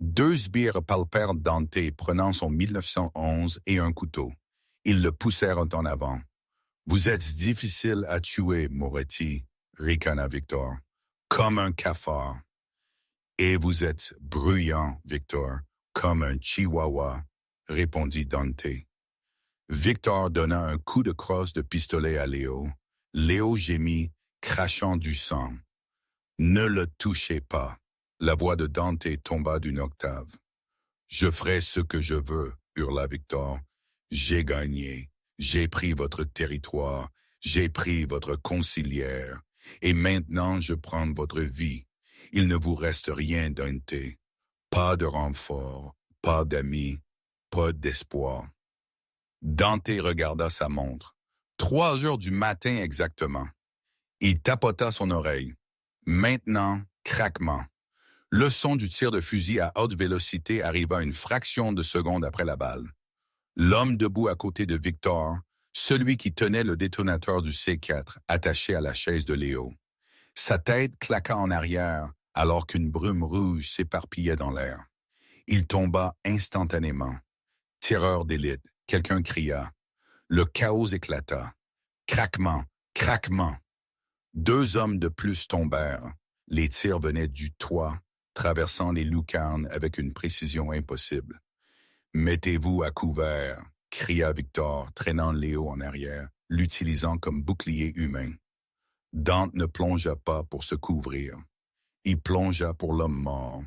Deux sbires palpèrent Dante prenant son 1911 et un couteau. Ils le poussèrent en avant. « Vous êtes difficile à tuer, Moretti, » ricana Victor, « comme un cafard. Et vous êtes bruyant, Victor, comme un chihuahua, » répondit Dante. Victor donna un coup de crosse de pistolet à Léo. Léo gémit, crachant du sang. « Ne le touchez pas. » La voix de Dante tomba d'une octave. « Je ferai ce que je veux, » hurla Victor. « J'ai gagné. J'ai pris votre territoire. J'ai pris votre conciliaire. Et maintenant je prends votre vie. Il ne vous reste rien, Dante. Pas de renfort, pas d'amis, pas d'espoir. » Dante regarda sa montre. 3 heures du matin exactement. Il tapota son oreille. Maintenant, craquement. Le son du tir de fusil à haute vélocité arriva une fraction de seconde après la balle. L'homme debout à côté de Victor, celui qui tenait le détonateur du C4 attaché à la chaise de Léo. Sa tête claqua en arrière alors qu'une brume rouge s'éparpillait dans l'air. Il tomba instantanément. Tireur d'élite, quelqu'un cria. Le chaos éclata. Craquement, craquement. 2 hommes de plus tombèrent. Les tirs venaient du toit, traversant les lucarnes avec une précision impossible. « Mettez-vous à couvert !» cria Victor, traînant Léo en arrière, l'utilisant comme bouclier humain. Dante ne plongea pas pour se couvrir. Il plongea pour l'homme mort.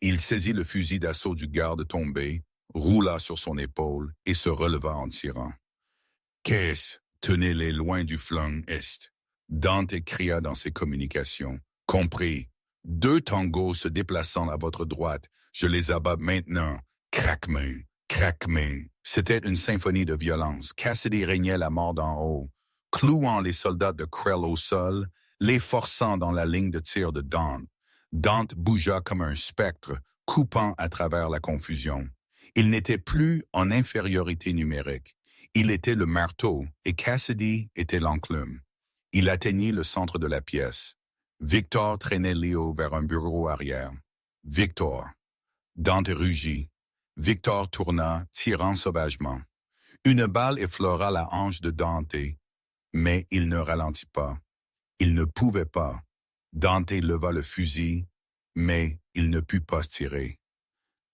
Il saisit le fusil d'assaut du garde tombé, roula sur son épaule et se releva en tirant. « Qu'est-ce? Tenez-les loin du flanc est. » Dante cria dans ses communications. « Compris. 2 tangos se déplaçant à votre droite. Je les abats maintenant. Craquement, craquement. » C'était une symphonie de violence. Cassidy régnait la mort d'en haut, clouant les soldats de Krell au sol, les forçant dans la ligne de tir de Dante. Dante bougea comme un spectre, coupant à travers la confusion. Il n'était plus en infériorité numérique. Il était le marteau et Cassidy était l'enclume. Il atteignit le centre de la pièce. Victor traînait Léo vers un bureau arrière. Victor. Dante rugit. Victor tourna, tirant sauvagement. Une balle effleura la hanche de Dante, mais il ne ralentit pas. Il ne pouvait pas. Dante leva le fusil, mais il ne put pas tirer.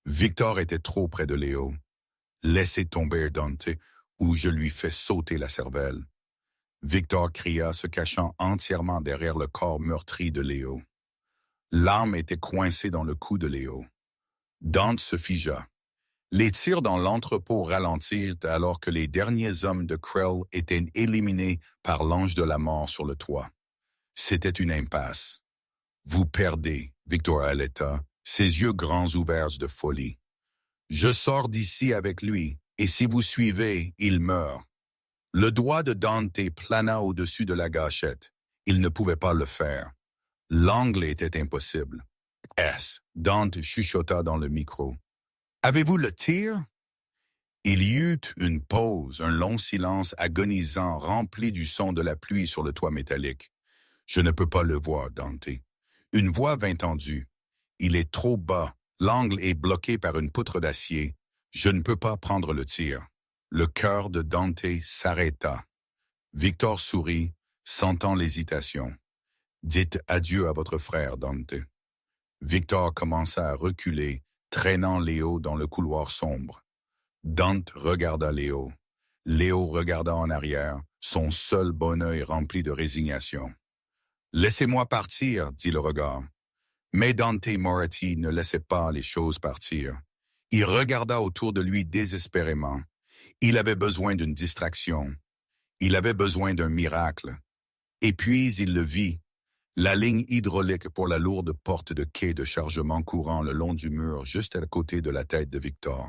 Victor était trop près de Léo. « Laissez tomber Dante, ou je lui fais sauter la cervelle. » Victor cria, se cachant entièrement derrière le corps meurtri de Léo. L'arme était coincée dans le cou de Léo. Dante se figea. Les tirs dans l'entrepôt ralentirent alors que les derniers hommes de Krell étaient éliminés par l'ange de la mort sur le toit. C'était une impasse. « Vous perdez, » Victor haleta, ses yeux grands ouverts de folie. « Je sors d'ici avec lui, et si vous suivez, il meurt. » Le doigt de Dante plana au-dessus de la gâchette. Il ne pouvait pas le faire. L'angle était impossible. « Dante chuchota dans le micro. « Avez-vous le tir? » Il y eut une pause, un long silence agonisant rempli du son de la pluie sur le toit métallique. « Je ne peux pas le voir, Dante. » Une voix vint tendue. « Il est trop bas. L'angle est bloqué par une poutre d'acier. Je ne peux pas prendre le tir. » Le cœur de Dante s'arrêta. Victor sourit, sentant l'hésitation. « Dites adieu à votre frère, Dante. » Victor commença à reculer, traînant Léo dans le couloir sombre. Dante regarda Léo. Léo regarda en arrière, son seul bon œil rempli de résignation. « Laissez-moi partir, » dit le regard. Mais Dante Moretti ne laissait pas les choses partir. Il regarda autour de lui désespérément. Il avait besoin d'une distraction. Il avait besoin d'un miracle. Et puis il le vit. La ligne hydraulique pour la lourde porte de quai de chargement courant le long du mur juste à côté de la tête de Victor.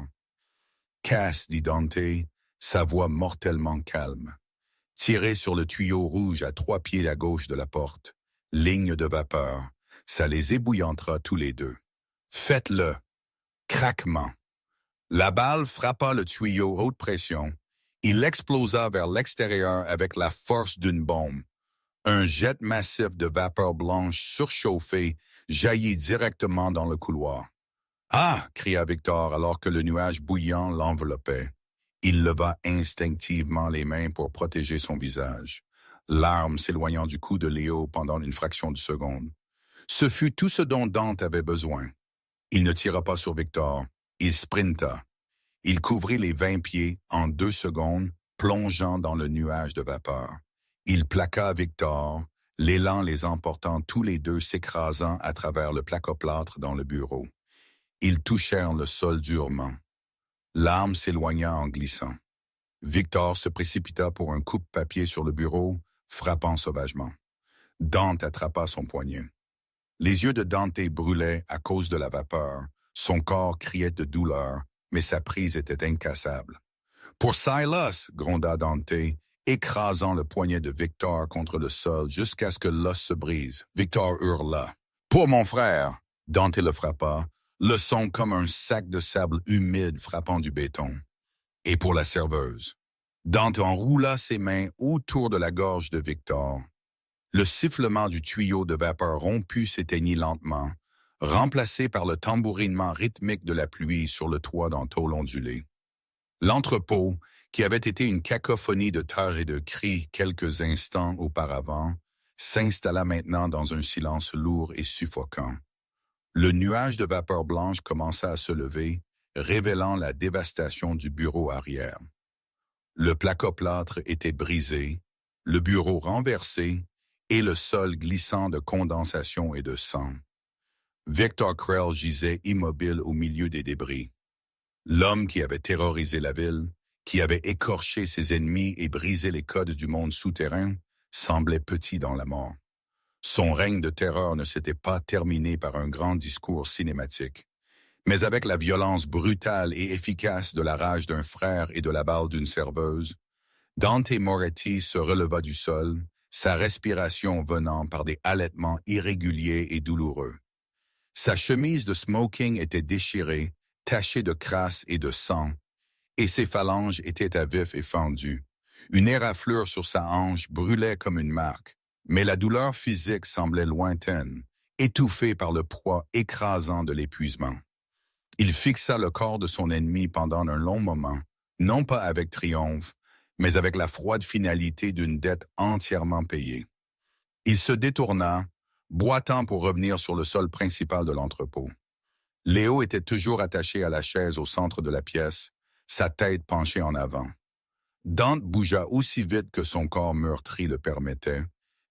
« Casse, » dit Dante, sa voix mortellement calme. « Tirez sur le tuyau rouge à 3 pieds à gauche de la porte. Ligne de vapeur. Ça les ébouillantera tous les deux. Faites-le. » Craquement. La balle frappa le tuyau haute pression. Il explosa vers l'extérieur avec la force d'une bombe. Un jet massif de vapeur blanche surchauffée jaillit directement dans le couloir. « Ah !» cria Victor alors que le nuage bouillant l'enveloppait. Il leva instinctivement les mains pour protéger son visage, larmes s'éloignant du cou de Léo pendant une fraction de seconde. Ce fut tout ce dont Dante avait besoin. Il ne tira pas sur Victor, il sprinta. Il couvrit les 20 pieds en 2 secondes, plongeant dans le nuage de vapeur. Il plaqua Victor, l'élan les emportant tous les deux s'écrasant à travers le placoplâtre dans le bureau. Ils touchèrent le sol durement. L'arme s'éloigna en glissant. Victor se précipita pour un coupe-papier sur le bureau, frappant sauvagement. Dante attrapa son poignet. Les yeux de Dante brûlaient à cause de la vapeur. Son corps criait de douleur, mais sa prise était incassable. « Pour Silas !» gronda Dante, écrasant le poignet de Victor contre le sol jusqu'à ce que l'os se brise. Victor hurla. « Pour mon frère !» Dante le frappa, le son comme un sac de sable humide frappant du béton. « Et pour la serveuse !» Dante enroula ses mains autour de la gorge de Victor. Le sifflement du tuyau de vapeur rompu s'éteignit lentement, remplacé par le tambourinement rythmique de la pluie sur le toit d'un tôle ondulé. L'entrepôt, qui avait été une cacophonie de teurs et de cris quelques instants auparavant, s'installa maintenant dans un silence lourd et suffocant. Le nuage de vapeur blanche commença à se lever, révélant la dévastation du bureau arrière. Le placoplâtre était brisé, le bureau renversé et le sol glissant de condensation et de sang. Victor Krell gisait immobile au milieu des débris. L'homme qui avait terrorisé la ville, qui avait écorché ses ennemis et brisé les codes du monde souterrain, semblait petit dans la mort. Son règne de terreur ne s'était pas terminé par un grand discours cinématique, mais avec la violence brutale et efficace de la rage d'un frère et de la balle d'une serveuse, Dante Moretti se releva du sol, sa respiration venant par des halètements irréguliers et douloureux. Sa chemise de smoking était déchirée, tachée de crasse et de sang, et ses phalanges étaient à vif et fendues. Une éraflure sur sa hanche brûlait comme une marque, mais la douleur physique semblait lointaine, étouffée par le poids écrasant de l'épuisement. Il fixa le corps de son ennemi pendant un long moment, non pas avec triomphe, mais avec la froide finalité d'une dette entièrement payée. Il se détourna, boitant pour revenir sur le sol principal de l'entrepôt. Léo était toujours attaché à la chaise au centre de la pièce, sa tête penchée en avant. Dante bougea aussi vite que son corps meurtri le permettait,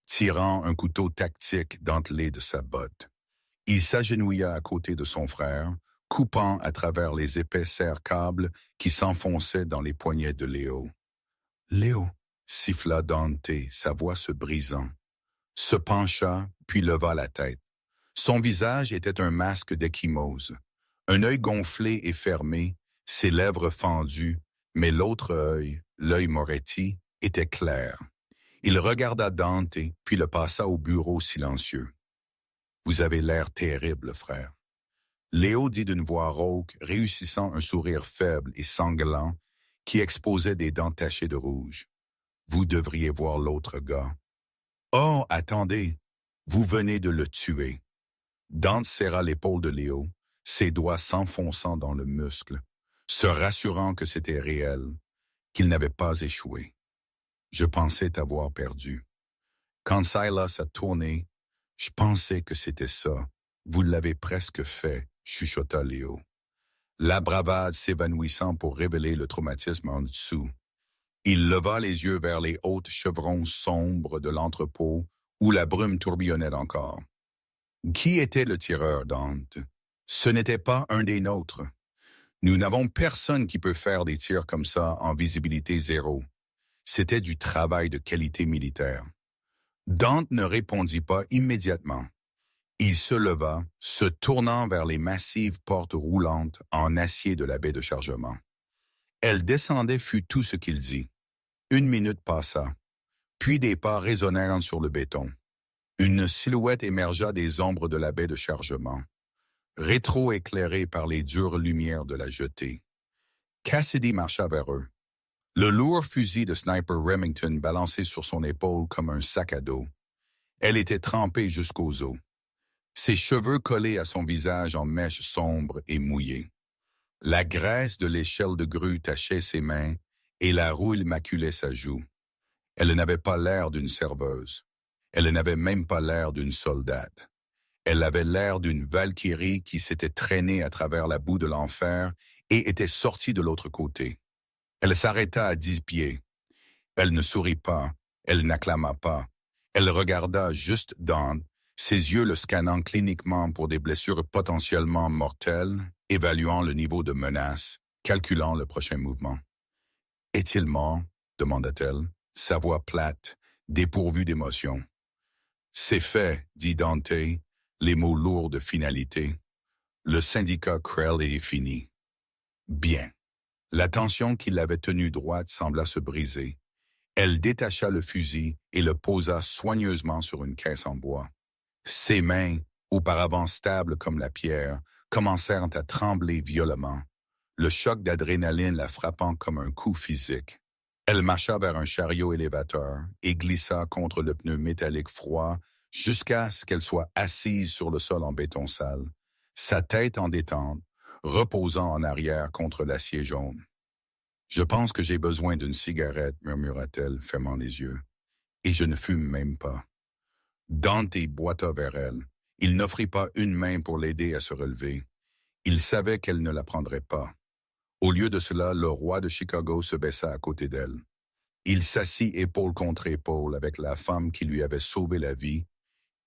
tirant un couteau tactique dentelé de sa botte. Il s'agenouilla à côté de son frère, coupant à travers les épais serre-câbles qui s'enfonçaient dans les poignets de Léo. « Léo !» siffla Dante, sa voix se brisant. Se pencha, puis leva la tête. Son visage était un masque d'ecchymose. Un œil gonflé et fermé, ses lèvres fendues, mais l'autre œil, l'œil Moretti, était clair. Il regarda Dante, puis le passa au bureau silencieux. « Vous avez l'air terrible, frère. » Léo dit d'une voix rauque, réussissant un sourire faible et sanglant, qui exposait des dents tachées de rouge. Vous devriez voir l'autre gars. Oh, attendez, vous venez de le tuer. Dante serra l'épaule de Léo, ses doigts s'enfonçant dans le muscle, se rassurant que c'était réel, qu'il n'avait pas échoué. Je pensais t'avoir perdu. Quand Silas a tourné, je pensais que c'était ça. Vous l'avez presque fait, chuchota Léo. La bravade s'évanouissant pour révéler le traumatisme en dessous. Il leva les yeux vers les hautes chevrons sombres de l'entrepôt où la brume tourbillonnait encore. Qui était le tireur, Dante? Ce n'était pas un des nôtres. Nous n'avons personne qui peut faire des tirs comme ça en visibilité zéro. C'était du travail de qualité militaire. Dante ne répondit pas immédiatement. Il se leva, se tournant vers les massives portes roulantes en acier de la baie de chargement. Elle descendait fut tout ce qu'il dit. 1 minute passa, puis des pas résonnèrent sur le béton. Une silhouette émergea des ombres de la baie de chargement, rétro-éclairée par les dures lumières de la jetée. Cassidy marcha vers eux. Le lourd fusil de sniper Remington balancé sur son épaule comme un sac à dos. Elle était trempée jusqu'aux os. Ses cheveux collés à son visage en mèches sombres et mouillées. La graisse de l'échelle de grue tachait ses mains et la rouille maculait sa joue. Elle n'avait pas l'air d'une serveuse. Elle n'avait même pas l'air d'une soldate. Elle avait l'air d'une valkyrie qui s'était traînée à travers la boue de l'enfer et était sortie de l'autre côté. Elle s'arrêta à 10 pieds. Elle ne sourit pas, elle n'acclama pas. Elle regarda juste Dante, ses yeux le scannant cliniquement pour des blessures potentiellement mortelles, évaluant le niveau de menace, calculant le prochain mouvement. « Est-il mort ?» demanda-t-elle, sa voix plate, dépourvue d'émotion. « C'est fait, » dit Dante, les mots lourds de finalité. Le syndicat Krell est fini. Bien. La tension qui l'avait tenue droite sembla se briser. Elle détacha le fusil et le posa soigneusement sur une caisse en bois. Ses mains, auparavant stables comme la pierre, commencèrent à trembler violemment, le choc d'adrénaline la frappant comme un coup physique. Elle marcha vers un chariot élévateur et glissa contre le pneu métallique froid jusqu'à ce qu'elle soit assise sur le sol en béton sale, sa tête en détente, reposant en arrière contre l'acier jaune. « Je pense que j'ai besoin d'une cigarette, » murmura-t-elle, fermant les yeux. « Et je ne fume même pas. » Dante boita vers elle. Il n'offrit pas une main pour l'aider à se relever. Il savait qu'elle ne la prendrait pas. Au lieu de cela, le roi de Chicago se baissa à côté d'elle. Il s'assit épaule contre épaule avec la femme qui lui avait sauvé la vie,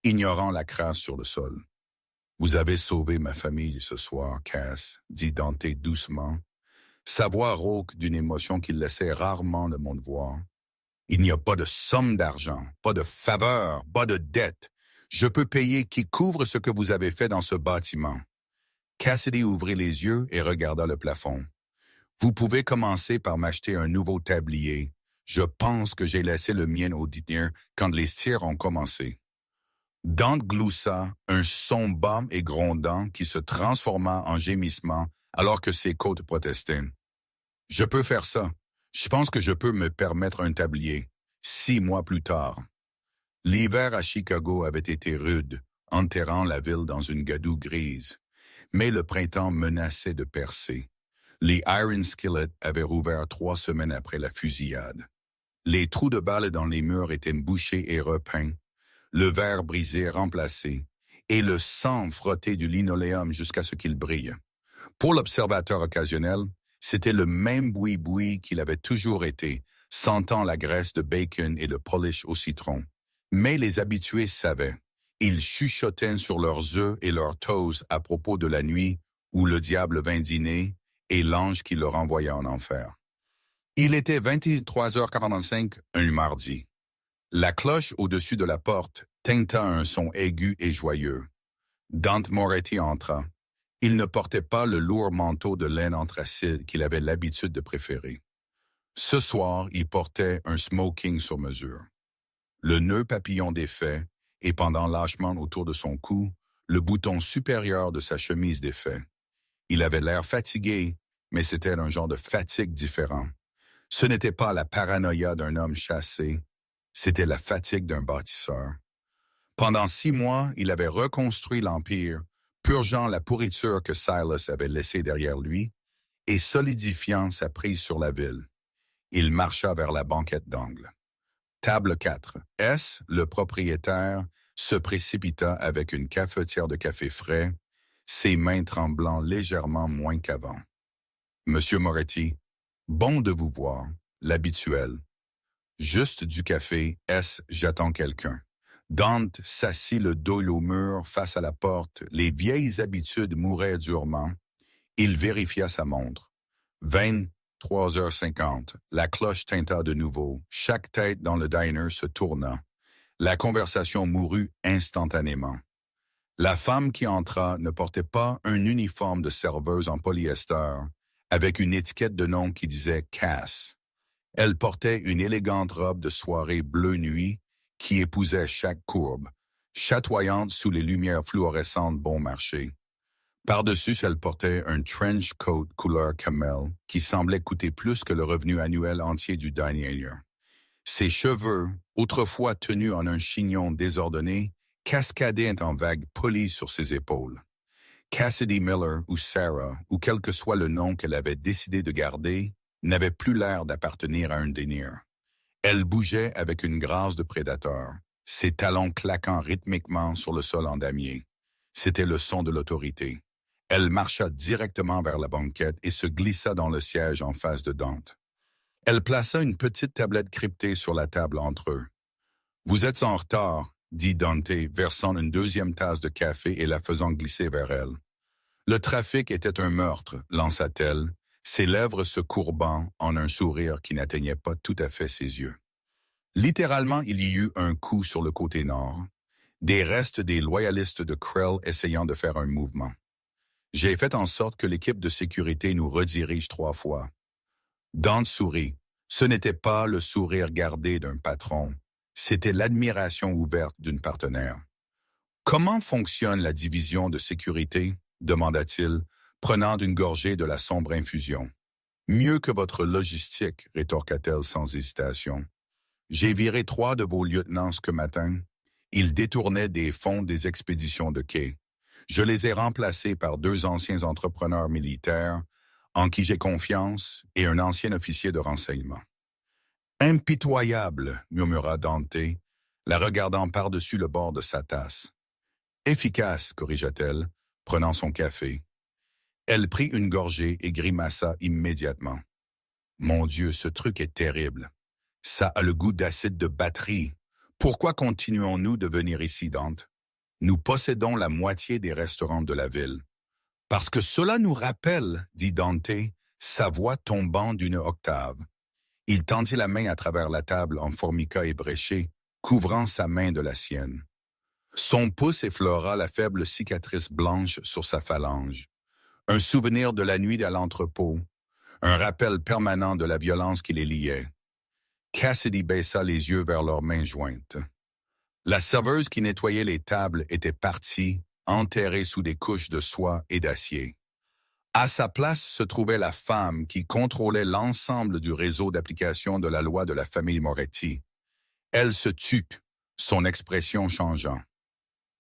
ignorant la crasse sur le sol. « Vous avez sauvé ma famille ce soir, Cass, » dit Dante doucement, sa voix rauque d'une émotion qu'il laissait rarement le monde voir. « Il n'y a pas de somme d'argent, pas de faveur, pas de dette. Je peux payer qui couvre ce que vous avez fait dans ce bâtiment. » Cassidy ouvrit les yeux et regarda le plafond. « Vous pouvez commencer par m'acheter un nouveau tablier. Je pense que j'ai laissé le mien au dîner quand les tirs ont commencé. » Dante gloussa, un son bas et grondant qui se transforma en gémissement alors que ses côtes protestaient. « Je peux faire ça. Je pense que je peux me permettre un tablier. 6 mois plus tard. » L'hiver à Chicago avait été rude, enterrant la ville dans une gadoue grise. Mais le printemps menaçait de percer. Les Iron Skillet avaient rouvert 3 semaines après la fusillade. Les trous de balles dans les murs étaient bouchés et repeints, le verre brisé remplacé, et le sang frotté du linoléum jusqu'à ce qu'il brille. Pour l'observateur occasionnel, c'était le même boui-boui qu'il avait toujours été, sentant la graisse de bacon et le polish au citron. Mais les habitués savaient. Ils chuchotaient sur leurs œufs et leurs toasts à propos de la nuit où le diable vint dîner et l'ange qui le renvoyait en enfer. Il était 23h45 un mardi. La cloche au-dessus de la porte tinta un son aigu et joyeux. Dante Moretti entra. Il ne portait pas le lourd manteau de laine anthracite qu'il avait l'habitude de préférer. Ce soir, il portait un smoking sur mesure. Le nœud papillon défait, et pendant lâchement autour de son cou, le bouton supérieur de sa chemise défait. Il avait l'air fatigué, mais c'était un genre de fatigue différent. Ce n'était pas la paranoïa d'un homme chassé, c'était la fatigue d'un bâtisseur. Pendant 6 mois, il avait reconstruit l'Empire, purgeant la pourriture que Silas avait laissée derrière lui et solidifiant sa prise sur la ville. Il marcha vers la banquette d'angle. Table 4. S, le propriétaire, se précipita avec une cafetière de café frais, ses mains tremblant légèrement moins qu'avant. Monsieur Moretti, bon de vous voir, l'habituel. Juste du café, S, j'attends quelqu'un. Dante s'assit le dos au mur face à la porte, les vieilles habitudes mouraient durement. Il vérifia sa montre. 23h50, la cloche tinta de nouveau, chaque tête dans le diner se tourna. La conversation mourut instantanément. La femme qui entra ne portait pas un uniforme de serveuse en polyester, avec une étiquette de nom qui disait « Cass ». Elle portait une élégante robe de soirée bleu nuit qui épousait chaque courbe, chatoyante sous les lumières fluorescentes bon marché. Par-dessus, elle portait un trench coat couleur camel qui semblait coûter plus que le revenu annuel entier du diner. Ses cheveux, autrefois tenus en un chignon désordonné, cascadaient en vagues polies sur ses épaules. Cassidy Miller ou Sarah, ou quel que soit le nom qu'elle avait décidé de garder, n'avait plus l'air d'appartenir à un denier. Elle bougeait avec une grâce de prédateur, ses talons claquant rythmiquement sur le sol en damier. C'était le son de l'autorité. Elle marcha directement vers la banquette et se glissa dans le siège en face de Dante. Elle plaça une petite tablette cryptée sur la table entre eux. « Vous êtes en retard », dit Dante, versant une deuxième tasse de café et la faisant glisser vers elle. « Le trafic était un meurtre », lança-t-elle, ses lèvres se courbant en un sourire qui n'atteignait pas tout à fait ses yeux. Littéralement, il y eut un coup sur le côté nord, des restes des loyalistes de Krell essayant de faire un mouvement. J'ai fait en sorte que l'équipe de sécurité nous redirige 3 fois. Dante sourit. Ce n'était pas le sourire gardé d'un patron, c'était l'admiration ouverte d'une partenaire. « Comment fonctionne la division de sécurité ?» demanda-t-il, prenant une gorgée de la sombre infusion. « Mieux que votre logistique, rétorqua-t-elle sans hésitation. J'ai viré 3 de vos lieutenants ce matin. Ils détournaient des fonds des expéditions de quai. Je les ai remplacés par 2 anciens entrepreneurs militaires en qui j'ai confiance et un ancien officier de renseignement. »« Impitoyable, » murmura Dante, la regardant par-dessus le bord de sa tasse. « Efficace, » corrigea-t-elle, prenant son café. Elle prit une gorgée et grimaça immédiatement. « Mon Dieu, ce truc est terrible. Ça a le goût d'acide de batterie. Pourquoi continuons-nous de venir ici, Dante? Nous possédons la moitié des restaurants de la ville. »« Parce que cela nous rappelle, » dit Dante, sa voix tombant d'une octave. Il tendit la main à travers la table en formica ébréché, couvrant sa main de la sienne. Son pouce effleura la faible cicatrice blanche sur sa phalange. Un souvenir de la nuit à l'entrepôt, un rappel permanent de la violence qui les liait. Cassidy baissa les yeux vers leurs mains jointes. La serveuse qui nettoyait les tables était partie, enterrée sous des couches de soie et d'acier. À sa place se trouvait la femme qui contrôlait l'ensemble du réseau d'application de la loi de la famille Moretti. Elle se tut, son expression changeant.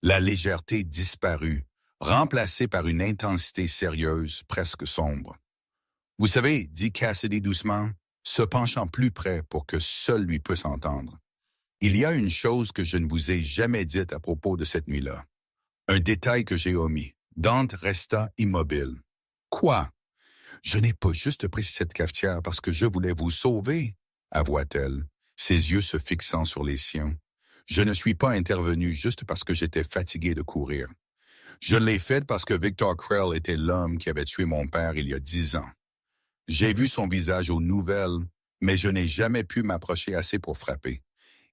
La légèreté disparut, remplacée par une intensité sérieuse, presque sombre. « Vous savez, » dit Cassidy doucement, se penchant plus près pour que seul lui puisse entendre. « Il y a une chose que je ne vous ai jamais dite à propos de cette nuit-là. Un détail que j'ai omis. » Dante resta immobile. « Quoi? Je n'ai pas juste pris cette cafetière parce que je voulais vous sauver, » avoua-t-elle, ses yeux se fixant sur les siens. « Je ne suis pas intervenu juste parce que j'étais fatigué de courir. Je l'ai fait parce que Victor Krell était l'homme qui avait tué mon père il y a 10 ans. J'ai vu son visage aux nouvelles, mais je n'ai jamais pu m'approcher assez pour frapper. »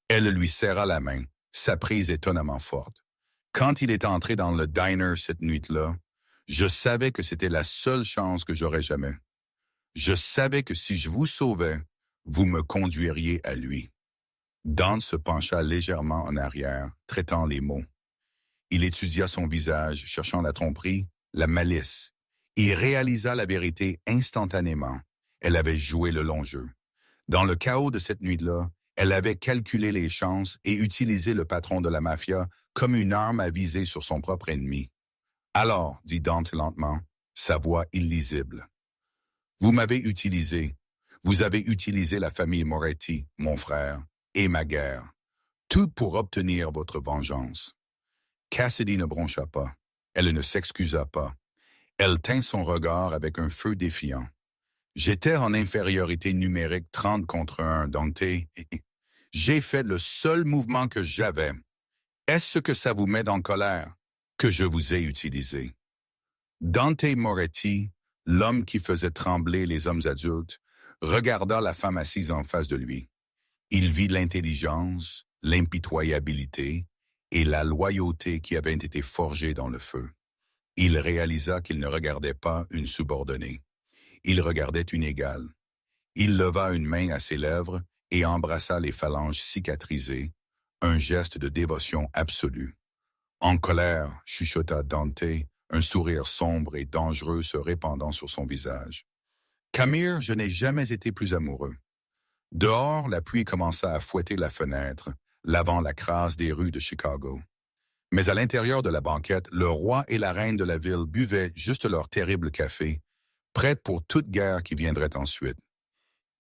Elle lui serra la main, sa prise étonnamment forte. « Quand il est entré dans le diner cette nuit-là, je savais que c'était la seule chance que j'aurais jamais. Je savais que si je vous sauvais, vous me conduiriez à lui. » Dante se pencha légèrement en arrière, traitant les mots. Il étudia son visage, cherchant la tromperie, la malice. Il réalisa la vérité instantanément. Elle avait joué le long jeu. Dans le chaos de cette nuit-là, elle avait calculé les chances et utilisé le patron de la mafia comme une arme à viser sur son propre ennemi. Alors, dit Dante lentement, sa voix illisible. Vous m'avez utilisé. Vous avez utilisé la famille Moretti, mon frère, et ma guerre. Tout pour obtenir votre vengeance. Cassidy ne broncha pas. Elle ne s'excusa pas. Elle tint son regard avec un feu défiant. J'étais en infériorité numérique 30 contre 1, Dante. J'ai fait le seul mouvement que j'avais. Est-ce que ça vous met en colère que je vous ai utilisé? Dante Moretti, l'homme qui faisait trembler les hommes adultes, regarda la femme assise en face de lui. Il vit l'intelligence, l'impitoyabilité et la loyauté qui avaient été forgées dans le feu. Il réalisa qu'il ne regardait pas une subordonnée. Il regardait une égale. Il leva une main à ses lèvres et embrassa les phalanges cicatrisées, un geste de dévotion absolue. En colère, chuchota Dante, un sourire sombre et dangereux se répandant sur son visage. Camille, je n'ai jamais été plus amoureux. Dehors, la pluie commença à fouetter la fenêtre, lavant la crasse des rues de Chicago. Mais à l'intérieur de la banquette, le roi et la reine de la ville buvaient juste leur terrible café, prêts pour toute guerre qui viendrait ensuite.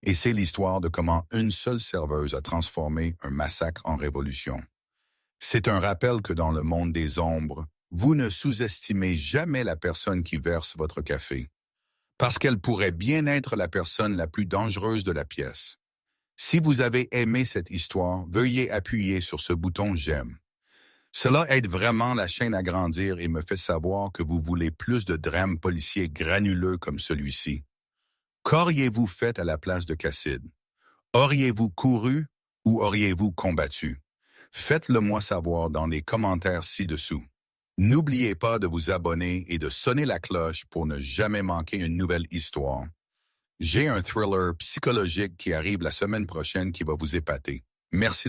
Et c'est l'histoire de comment une seule serveuse a transformé un massacre en révolution. C'est un rappel que dans le monde des ombres, vous ne sous-estimez jamais la personne qui verse votre café, parce qu'elle pourrait bien être la personne la plus dangereuse de la pièce. Si vous avez aimé cette histoire, veuillez appuyer sur ce bouton « J'aime ». Cela aide vraiment la chaîne à grandir et me fait savoir que vous voulez plus de drames policiers granuleux comme celui-ci. Qu'auriez-vous fait à la place de Cassidy? Auriez-vous couru ou auriez-vous combattu? Faites-le moi savoir dans les commentaires ci-dessous. N'oubliez pas de vous abonner et de sonner la cloche pour ne jamais manquer une nouvelle histoire. J'ai un thriller psychologique qui arrive la semaine prochaine qui va vous épater. Merci d'avoir